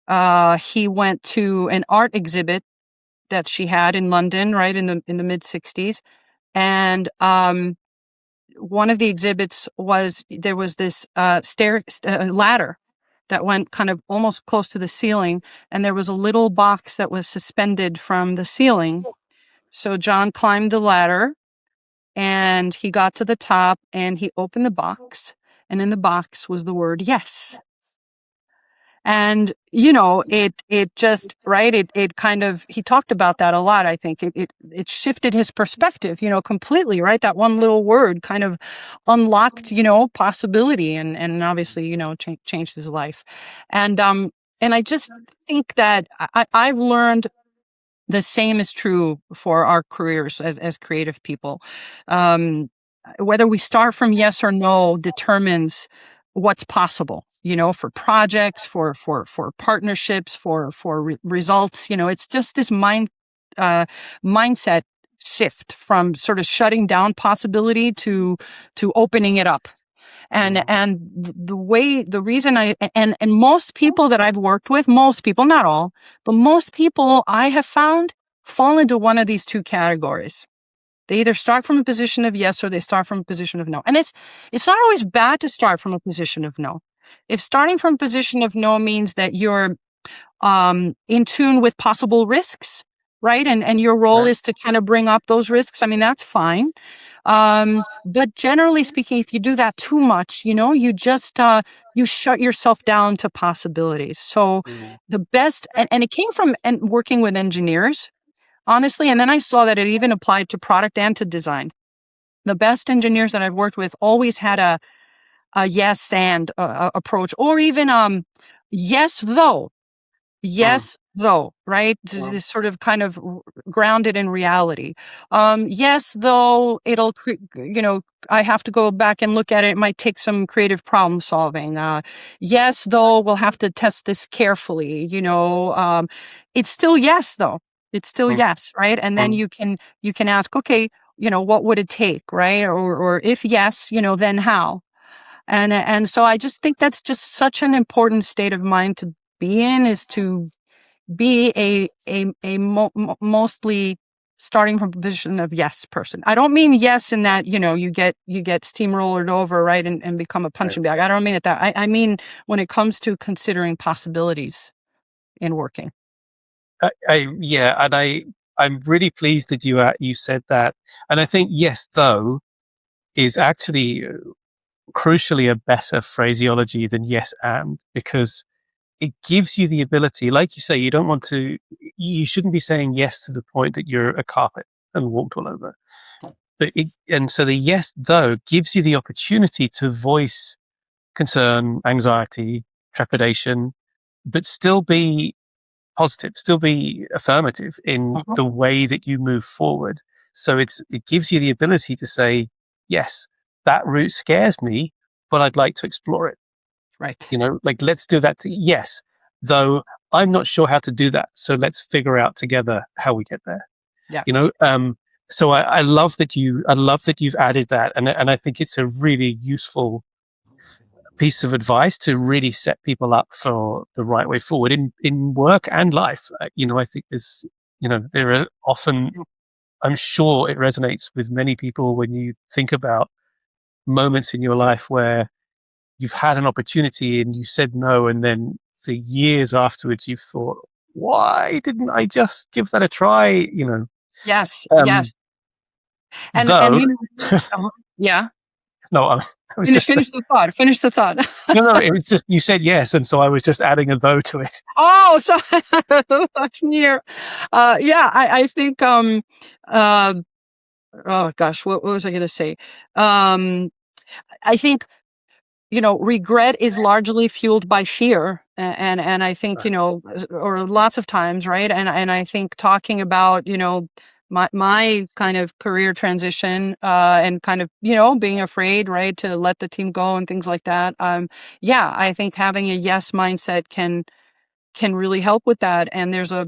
C: He went to an art exhibit that she had in London, right in the mid '60s, and one of the exhibits was there was this ladder that went kind of almost close to the ceiling, and there was a little box that was suspended from the ceiling. So John climbed the ladder, and he got to the top, and he opened the box, and in the box was the word yes. And, it just, right, it kind of, he talked about that a lot. I think it shifted his perspective, completely, right? That one little word kind of unlocked, possibility, and obviously, changed his life. And I just think that I've learned the same is true for our careers as creative people. Um, Whether we start from yes or no determines what's possible, for projects, for partnerships, for results. It's just this mindset shift from sort of shutting down possibility to opening it up. And the reason and most people that I've worked with, most people, not all, but most people I have found fall into one of these two categories. They either start from a position of yes or they start from a position of no. And it's not always bad to start from a position of no. If starting from a position of no means that you're in tune with possible risks, right? And your role is to kind of bring up those risks. I mean, that's fine. But generally speaking, if you do that too much, you just, you shut yourself down to possibilities. So the best, and it came from working with engineers, honestly. And then I saw that it even applied to product and to design. The best engineers that I've worked with always had a yes and approach, or even yes though. Yes, though, right? This sort of kind of grounded in reality. Yes, though it'll, I have to go back and look at it. It might take some creative problem solving. Yes, though we'll have to test this carefully. It's still yes, though. It's still yes, right? And then you can ask, okay, what would it take, right? Or if yes, then how? And so I just think that's just such an important state of mind to be in, is to be mostly starting from a position of yes person. I don't mean yes in that, you get steamrollered over, right, and become a punching bag. I don't mean it that. I mean when it comes to considering possibilities in working.
A: I'm really pleased that you said that, and I think yes though is actually crucially a better phraseology than yes and, because it gives you the ability, like you say, you shouldn't be saying yes to the point that you're a carpet and walked all over. And so the yes though gives you the opportunity to voice concern, anxiety, trepidation, but still be positive, still be affirmative in the way that you move forward. So it gives you the ability to say, yes, that route scares me, but I'd like to explore it.
C: Right.
A: Like, let's do that. Yes, though I'm not sure how to do that. So let's figure out together how we get there.
C: Yeah.
A: So I love that you've added that. And I think it's a really useful piece of advice to really set people up for the right way forward in work and life. I think there are often, I'm sure it resonates with many people when you think about moments in your life where you've had an opportunity and you said no, and then for years afterwards you've thought, why didn't I just give that a try?
C: Yes.
A: Um,
C: yes. And
A: though,
C: yeah.
A: No, I was
C: Finish the thought. Finish the thought.
A: No, it was just, you said yes, and so I was just adding a though to it.
C: Oh, so near. I think. Oh gosh, what was I going to say? I think regret is largely fueled by fear, and I think or lots of times, right? And I think talking about my kind of career transition and kind of being afraid, right, to let the team go and things like that. I think having a yes mindset can really help with that. And there's a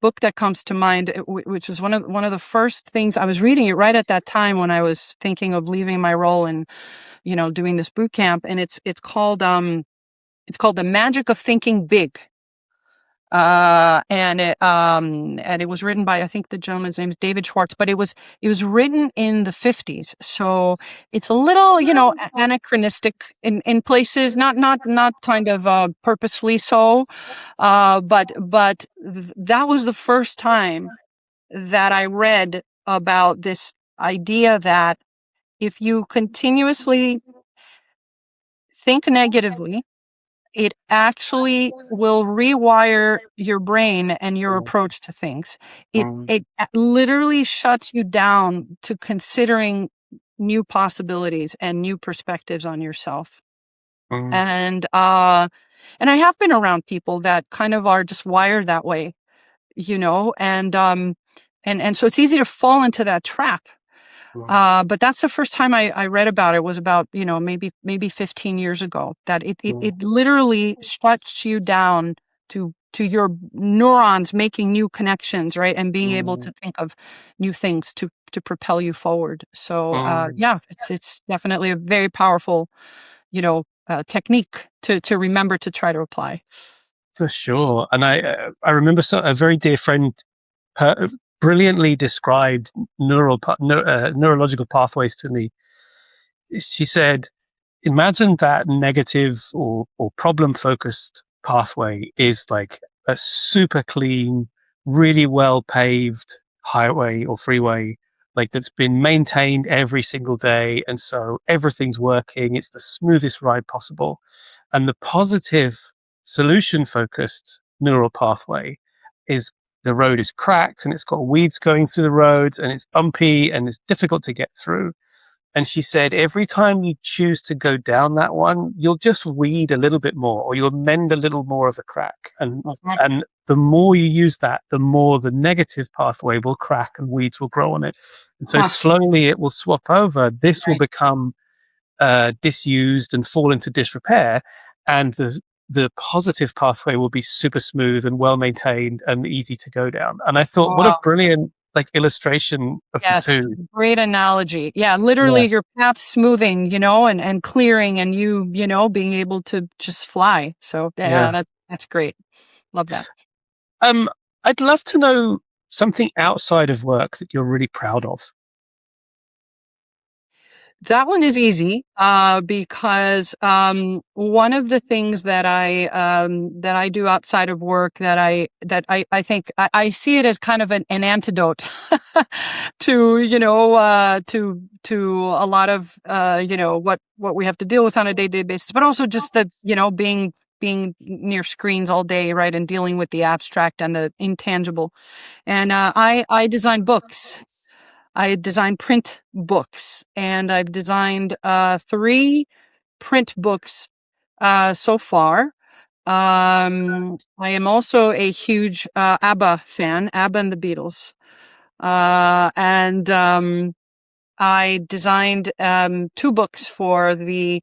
C: book that comes to mind, which was one of the first things I was reading it right at that time when I was thinking of leaving my role and doing this boot camp. And it's called It's called The Magic of Thinking Big. And it was written by, I think the gentleman's name is David Schwartz, but it was written in the 50s. So it's a little, anachronistic in places, not kind of purposefully so. But that was the first time that I read about this idea that if you continuously think negatively, it actually will rewire your brain and your approach to things. It literally shuts you down to considering new possibilities and new perspectives on yourself. And I have been around people that kind of are just wired that way, and so it's easy to fall into that trap. But that's the first time I read about it, was about, maybe 15 years ago, that it literally shuts you down to your neurons making new connections, right? And being able to think of new things to propel you forward. So, it's definitely a very powerful, technique to remember to try to apply.
A: For sure. And I remember a very dear friend brilliantly described neurological pathways to me. She said, imagine that negative or problem focused pathway is like a super clean, really well paved highway or freeway, like that's been maintained every single day. And so everything's working. It's the smoothest ride possible. And the positive solution focused neural pathway is the road is cracked and it's got weeds going through the roads and it's bumpy and it's difficult to get through. And she said, every time you choose to go down that one, you'll just weed a little bit more, or you'll mend a little more of the crack. And the more you use that, the more the negative pathway will crack and weeds will grow on it. And so slowly it will swap over. This will become disused and fall into disrepair. And the positive pathway will be super smooth and well maintained and easy to go down. And I thought, what a brilliant illustration of the two.
C: Great analogy. Yeah, literally your path smoothing, and clearing, and you being able to just fly. So that's great. Love that.
A: I'd love to know something outside of work that you're really proud of.
C: That one is easy, because one of the things that I do outside of work that I think I see it as kind of an antidote to a lot of what we have to deal with on a day-to-day basis, but also just the being near screens all day, right, and dealing with the abstract and the intangible. And I design books. I designed print books, and I've designed 3 print books so far. I am also a huge ABBA fan, ABBA and the Beatles. And I designed 2 books for the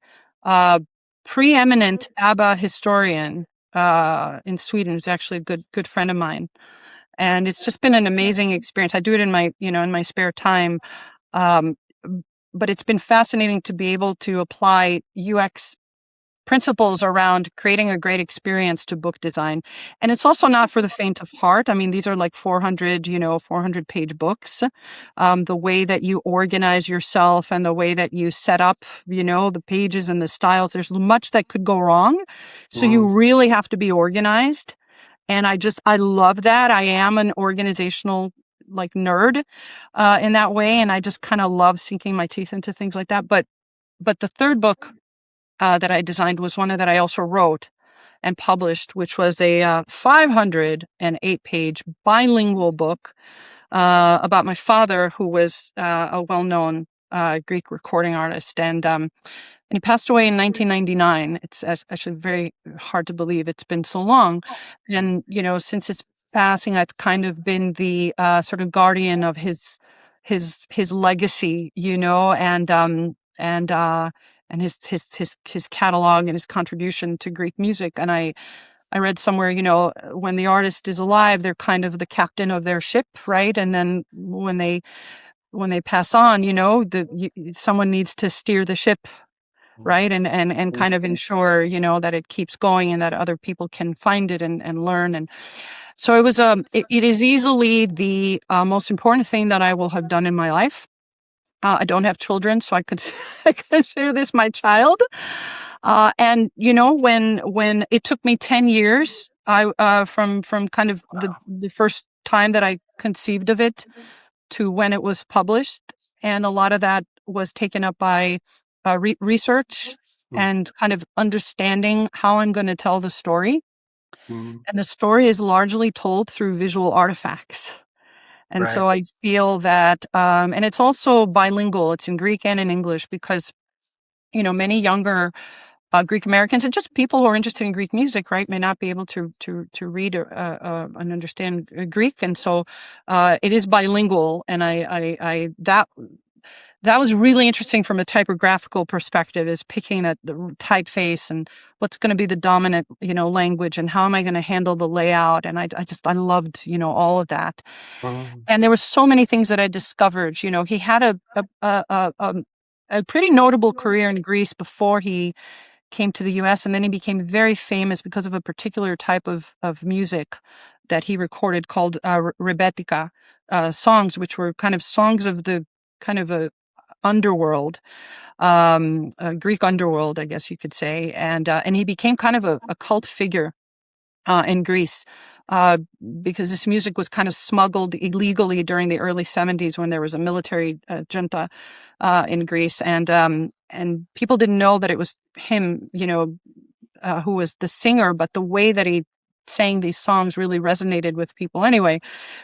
C: preeminent ABBA historian in Sweden, who's actually a good friend of mine. And it's just been an amazing experience. I do it in my spare time. But it's been fascinating to be able to apply UX principles around creating a great experience to book design. And it's also not for the faint of heart. I mean, these are like 400-page books. The way that you organize yourself and the way that you set up, the pages and the styles, there's much that could go wrong. So you really have to be organized. And I love that. I am an organizational nerd in that way. And I just kind of love sinking my teeth into things like that. But the 3rd book that I designed was one that I also wrote and published, which was a 508-page bilingual book about my father, who was a well-known Greek recording artist. And he passed away in 1999. It's actually very hard to believe it's been so long. And, since his passing, I've kind of been the sort of guardian of his legacy, and his catalog and his contribution to Greek music. And I read somewhere, when the artist is alive, they're kind of the captain of their ship, right? And then when they pass on, someone needs to steer the ship right? And kind of ensure, that it keeps going and that other people can find it and learn. And so it is easily the most important thing that I will have done in my life. I don't have children, so I could I consider this my child. And when it took me 10 years, from kind of the first time that I conceived of it to when it was published, and a lot of that was taken up by research
A: Mm.
C: and kind of understanding how I'm going to tell the story.
A: Mm.
C: And the story is largely told through visual artifacts. And
A: Right.
C: so I feel that, and it's also bilingual. It's in Greek and in English because, many younger Greek Americans and just people who are interested in Greek music, right, may not be able to read and understand Greek, and so it is bilingual. And I that was really interesting from a typographical perspective, is picking at the typeface and what's going to be the dominant, language, and how am I going to handle the layout. And I loved, all of that.
A: Mm.
C: And there were so many things that I discovered. He had a pretty notable career in Greece before he came to the US, and then he became very famous because of a particular type of music that he recorded called rebetika songs, which were kind of songs of the kind of a underworld, Greek underworld, I guess you could say. And he became kind of a cult figure in Greece, uh, because this music was kind of smuggled illegally during the early 70s when there was a military junta in Greece, and people didn't know that it was him, who was the singer, but the way that he sang these songs really resonated with people anyway.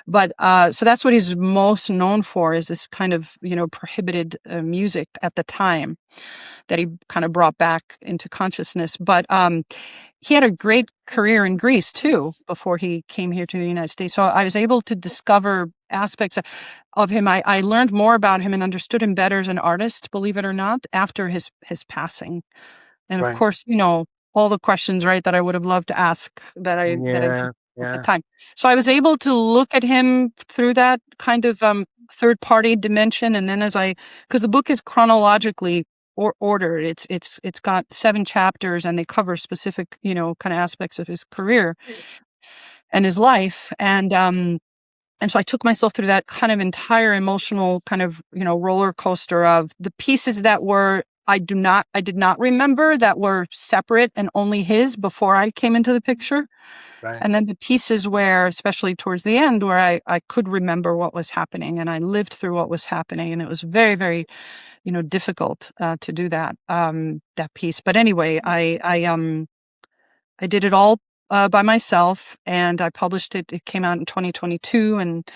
C: But so that's what he's most known for, is this kind of prohibited music at the time that he kind of brought back into consciousness. But he had a great career in Greece too before he came here to the United States. So I was able to discover aspects of him. I learned more about him and understood him better as an artist, believe it or not, after his passing. And of
A: Right.
C: course, all the questions, right, that I would have loved to ask that I didn't
A: Yeah.
C: at the
A: Yeah.
C: time. So I was able to look at him through that kind of third party dimension. And then because the book is chronologically ordered, it's got 7 chapters, and they cover specific, kind of aspects of his career and his life. And so I took myself through that kind of entire emotional kind of, roller coaster of the pieces that were, I did not remember, that were separate and only his before I came into the picture.
A: Right.
C: And then the pieces where, especially towards the end, where I could remember what was happening and I lived through what was happening. And it was very, very, difficult to do that piece. But anyway, I did it all by myself, and I published it. It came out in 2022, and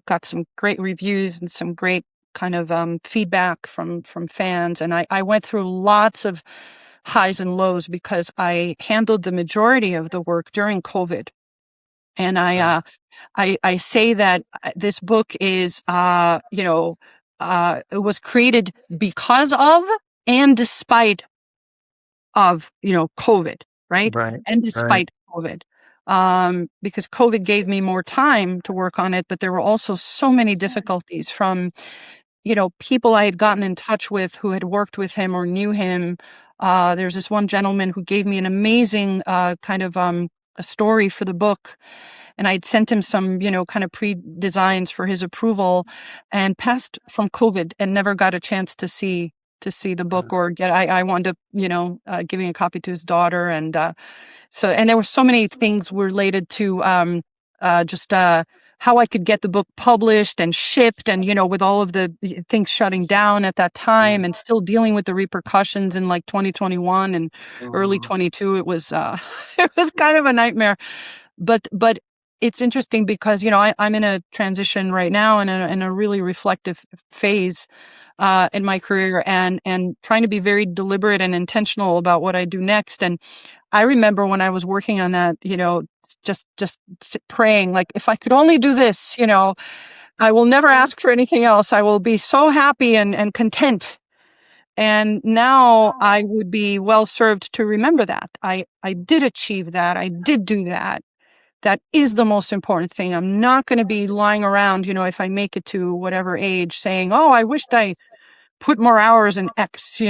C: got some great reviews and some great kind of feedback from fans. And I went through lots of highs and lows because I handled the majority of the work during COVID. And
A: Right.
C: I say that this book is it was created because of and despite of, COVID, right?
A: Right.
C: And
A: Right.
C: despite COVID, because COVID gave me more time to work on it, but there were also so many difficulties from, people I had gotten in touch with who had worked with him or knew him. There's this one gentleman who gave me an amazing kind of a story for the book, and I'd sent him some, kind of pre-designs for his approval, and passed from COVID and never got a chance to see the book or I wound up, giving a copy to his daughter. And and there were so many things related to just how I could get the book published and shipped, and with all of the things shutting down at that time,
A: Mm.
C: and still dealing with the repercussions in like 2021 and early
A: Mm.
C: 22. It was it was kind of a nightmare. But it's interesting because I'm in a transition right now, in a really reflective phase in my career, and trying to be very deliberate and intentional about what I do next. And I remember when I was working on that, just praying, like, if I could only do this, I will never ask for anything else. I will be so happy and content. And now I would be well served to remember that I did achieve that. I did do that. That is the most important thing. I'm not going to be lying around, if I make it to whatever age, saying, oh, I wished I put more hours in X,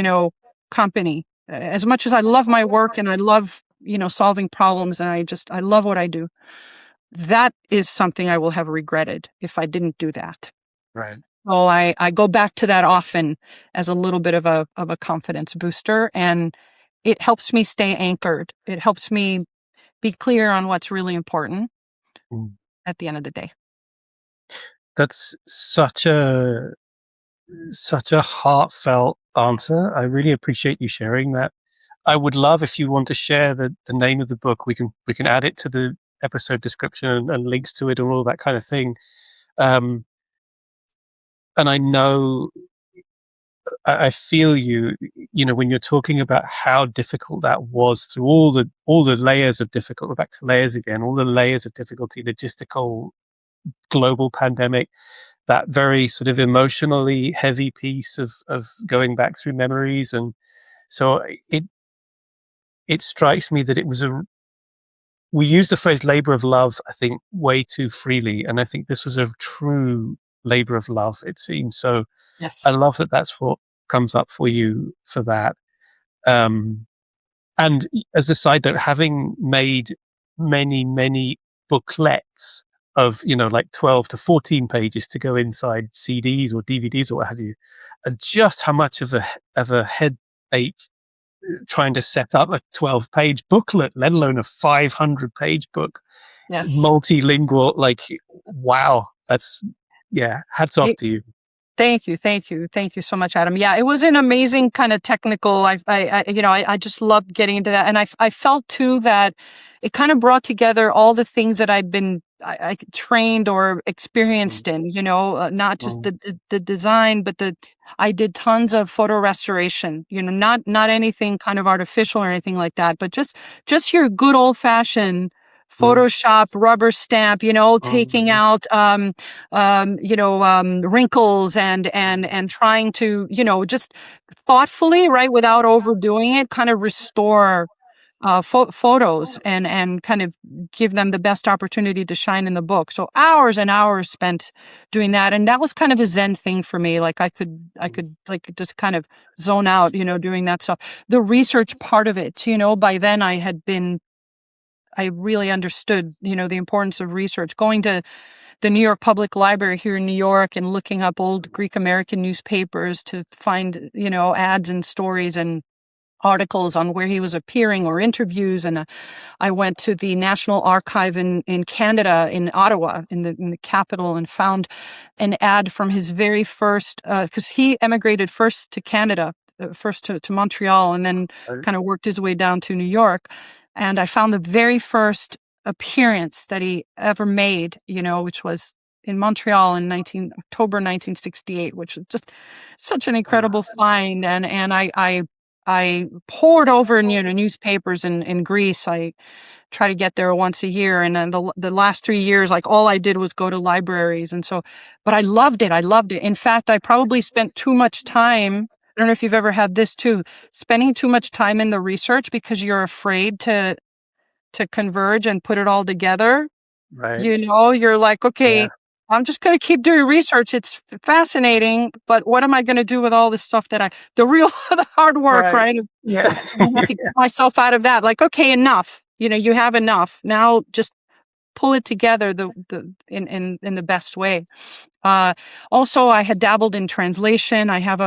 C: company. As much as I love my work and I love, solving problems, and I love what I do, that is something I will have regretted if I didn't do that.
A: Right.
C: So I go back to that often as a little bit of a confidence booster, and it helps me stay anchored. It helps me be clear on what's really important
A: Mm.
C: at the end of the day.
A: That's such a heartfelt answer. I really appreciate you sharing that. I would love if you want to share the name of the book. We can add it to the episode description and links to it and all that kind of thing. And I know I feel you. When you're talking about how difficult that was through all the layers of difficult. Back to layers again. All the layers of difficulty, logistical, global pandemic. That very sort of emotionally heavy piece of going back through memories, and so it strikes me that it was we use the phrase labor of love, I think, way too freely, and I think this was a true labor of love, it seems. So
C: Yes.
A: I love that that's what comes up for you for that. And as a side note, having made many booklets of, like 12 to 14 pages to go inside CDs or DVDs or what have you, and just how much of a headache trying to set up a 12-page booklet, let alone a 500-page book,
C: Yes.
A: multilingual, like, wow, that's, hats off to you.
C: Thank you so much, Adam. Yeah, it was an amazing kind of technical. I just loved getting into that, and I felt too that it kind of brought together all the things that I'd been I trained or experienced in. Not just the design, but I did tons of photo restoration. Not anything kind of artificial or anything like that, but just your good old fashioned Photoshop, rubber stamp, taking out, wrinkles and trying to, just thoughtfully, right, without overdoing it, kind of restore photos and kind of give them the best opportunity to shine in the book. So hours and hours spent doing that, and that was kind of a Zen thing for me. Like I could like just kind of zone out, doing that stuff. The research part of it, by then I really understood, the importance of research. Going to the New York Public Library here in New York and looking up old Greek American newspapers to find, ads and stories and articles on where he was appearing or interviews. And I went to the National Archive in Canada, in Ottawa, in the capital, and found an ad from his very first, because he emigrated first to Canada, first to Montreal, and then kind of worked his way down to New York. And I found the very first appearance that he ever made, which was in Montreal in October 1968, which was just such an incredible find. And I poured over, newspapers in Greece. I try to get there once a year, and then the last 3 years, like all I did was go to libraries, and so. But I loved it. I loved it. In fact, I probably spent too much time. I don't know if you've ever had this too, spending too much time in the research because you're afraid to converge and put it all together.
A: Right.
C: You're like, okay, I'm just going to keep doing research. It's fascinating, but what am I going to do with all this stuff the hard work, right?
A: Yeah.
C: So I have to get myself out of that. Like, okay, enough. You have enough. Now just pull it together in the best way. Also, I had dabbled in translation. I have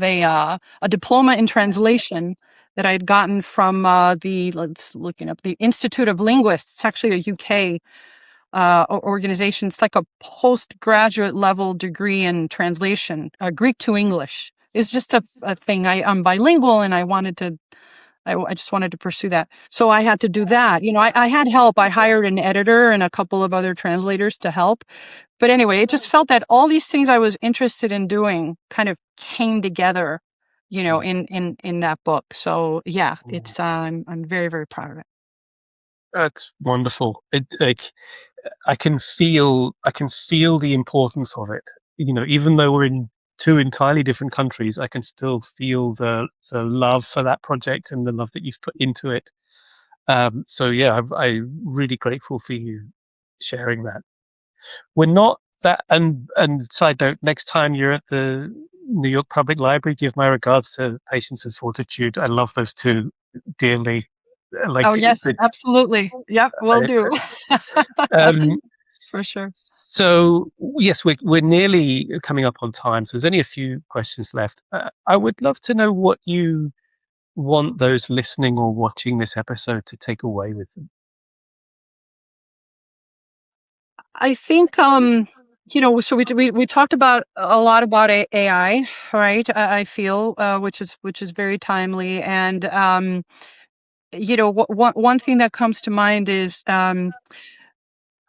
C: a diploma in translation that I had gotten from the Institute of Linguists. It's actually a UK organization. It's like a postgraduate level degree in translation, Greek to English. It's just a thing. I'm bilingual, and I just wanted to pursue that. So I had to do that. I had help. I hired an editor and a couple of other translators to help. But anyway, it just felt that all these things I was interested in doing kind of came together, in that book. So yeah, it's I'm very, very proud of it.
A: That's wonderful. I can feel the importance of it. Even though we're in two entirely different countries, I can still feel the love for that project and the love that you've put into it. So yeah, I'm really grateful for you sharing that. We're not that, and side note, next time you're at the New York Public Library. Give my regards to Patience and Fortitude. I love those two dearly.
C: Oh,
A: Like
C: yes, absolutely. Yep, will
A: I,
C: do.
A: um,
C: For sure.
A: so yes, we're nearly coming up on time. So there's only a few questions left. I would love to know what you want those listening or watching this episode to take away with them.
C: I think, so we talked about a lot about AI, right? I feel, which is very timely. And, one thing that comes to mind is, Daniel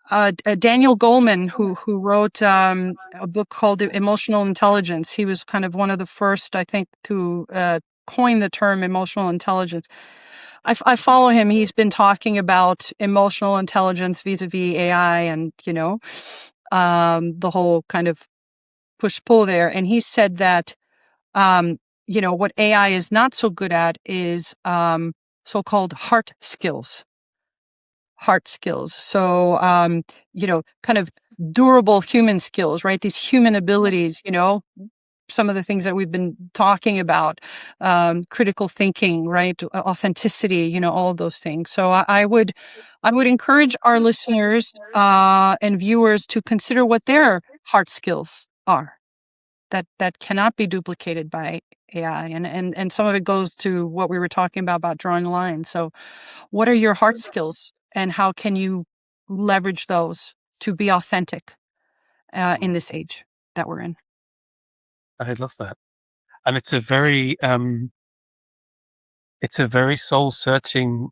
C: Goleman, who wrote a book called Emotional Intelligence. He was kind of one of the first, I think, to coin the term emotional intelligence. I follow him. He's been talking about emotional intelligence vis-a-vis AI, and the whole kind of push-pull there. And he said that what AI is not so good at is so-called heart skills. So, kind of durable human skills, right? These human abilities, some of the things that we've been talking about, critical thinking, right? Authenticity, all of those things. So I would encourage our listeners and viewers to consider what their heart skills are that cannot be duplicated by AI. And some of it goes to what we were talking about drawing a line. So what are your heart skills, and how can you leverage those to be authentic in this age that we're in?
A: I love that, and it's a very soul searching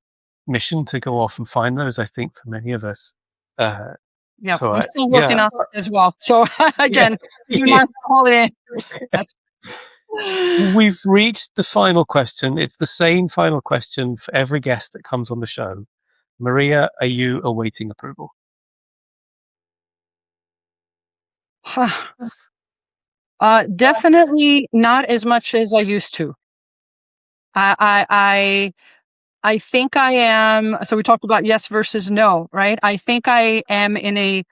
A: mission to go off and find those. I think for many of us.
C: Yeah,
A: So
C: I'm still
A: yeah,
C: working on it as well. So
A: yeah,
C: again, few
A: yeah.
C: months, all the answers.
A: We've reached the final question. It's the same final question for every guest that comes on the show. Maria, are you awaiting approval?
C: Definitely not as much as I used to. I think I am. So we talked about yes versus no, right? I think I am I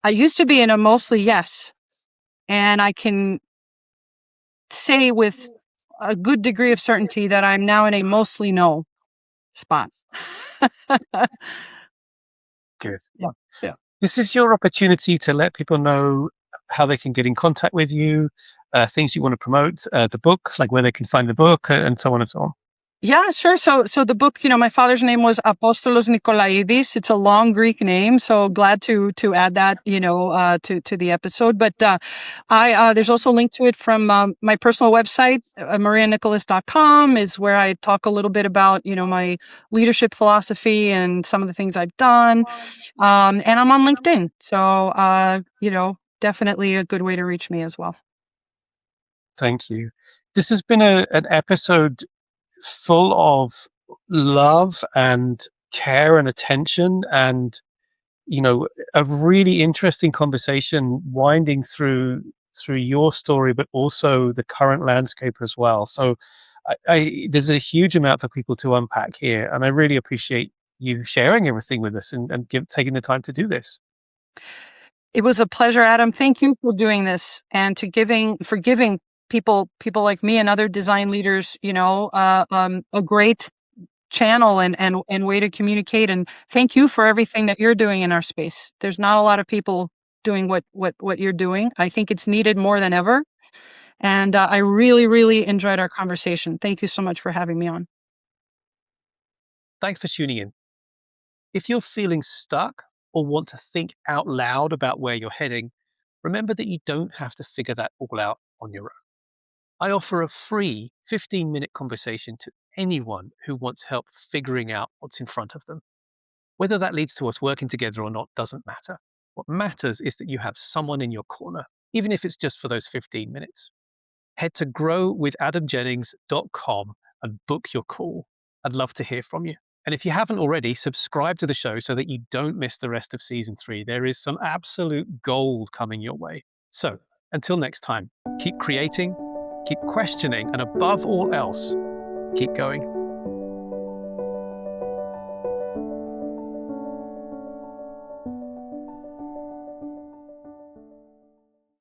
C: used to be in a mostly yes, and I can say with a good degree of certainty that I'm now in a mostly no spot.
A: Good.
C: Yeah. Yeah.
A: This is your opportunity to let people know how they can get in contact with you, things you want to promote, the book, like where they can find the book, and so on and so on.
C: Yeah, sure. So the book, my father's name was Apostolos Nikolaidis. It's a long Greek name, so glad to add that, to the episode. But I there's also a link to it from my personal website, marianicholas.com, is where I talk a little bit about my leadership philosophy and some of the things I've done. And I'm on LinkedIn, so definitely a good way to reach me as well.
A: Thank you. This has been an episode full of love and care and attention, and a really interesting conversation winding through your story, but also the current landscape as well. So there's a huge amount for people to unpack here, and I really appreciate you sharing everything with us and taking the time to do this.
C: It was a pleasure, Adam. Thank you for doing this, and for giving people like me and other design leaders, a great channel and way to communicate. And thank you for everything that you're doing in our space. There's not a lot of people doing what you're doing. I think it's needed more than ever. And I really, really enjoyed our conversation. Thank you so much for having me on.
A: Thanks for tuning in. If you're feeling stuck or want to think out loud about where you're heading, remember that you don't have to figure that all out on your own. I offer a free 15-minute conversation to anyone who wants help figuring out what's in front of them. Whether that leads to us working together or not doesn't matter. What matters is that you have someone in your corner, even if it's just for those 15 minutes. Head to growwithadamjennings.com and book your call. I'd love to hear from you. And if you haven't already, subscribe to the show so that you don't miss the rest of season 3. There is some absolute gold coming your way. So until next time, keep creating, keep questioning, and above all else, keep going.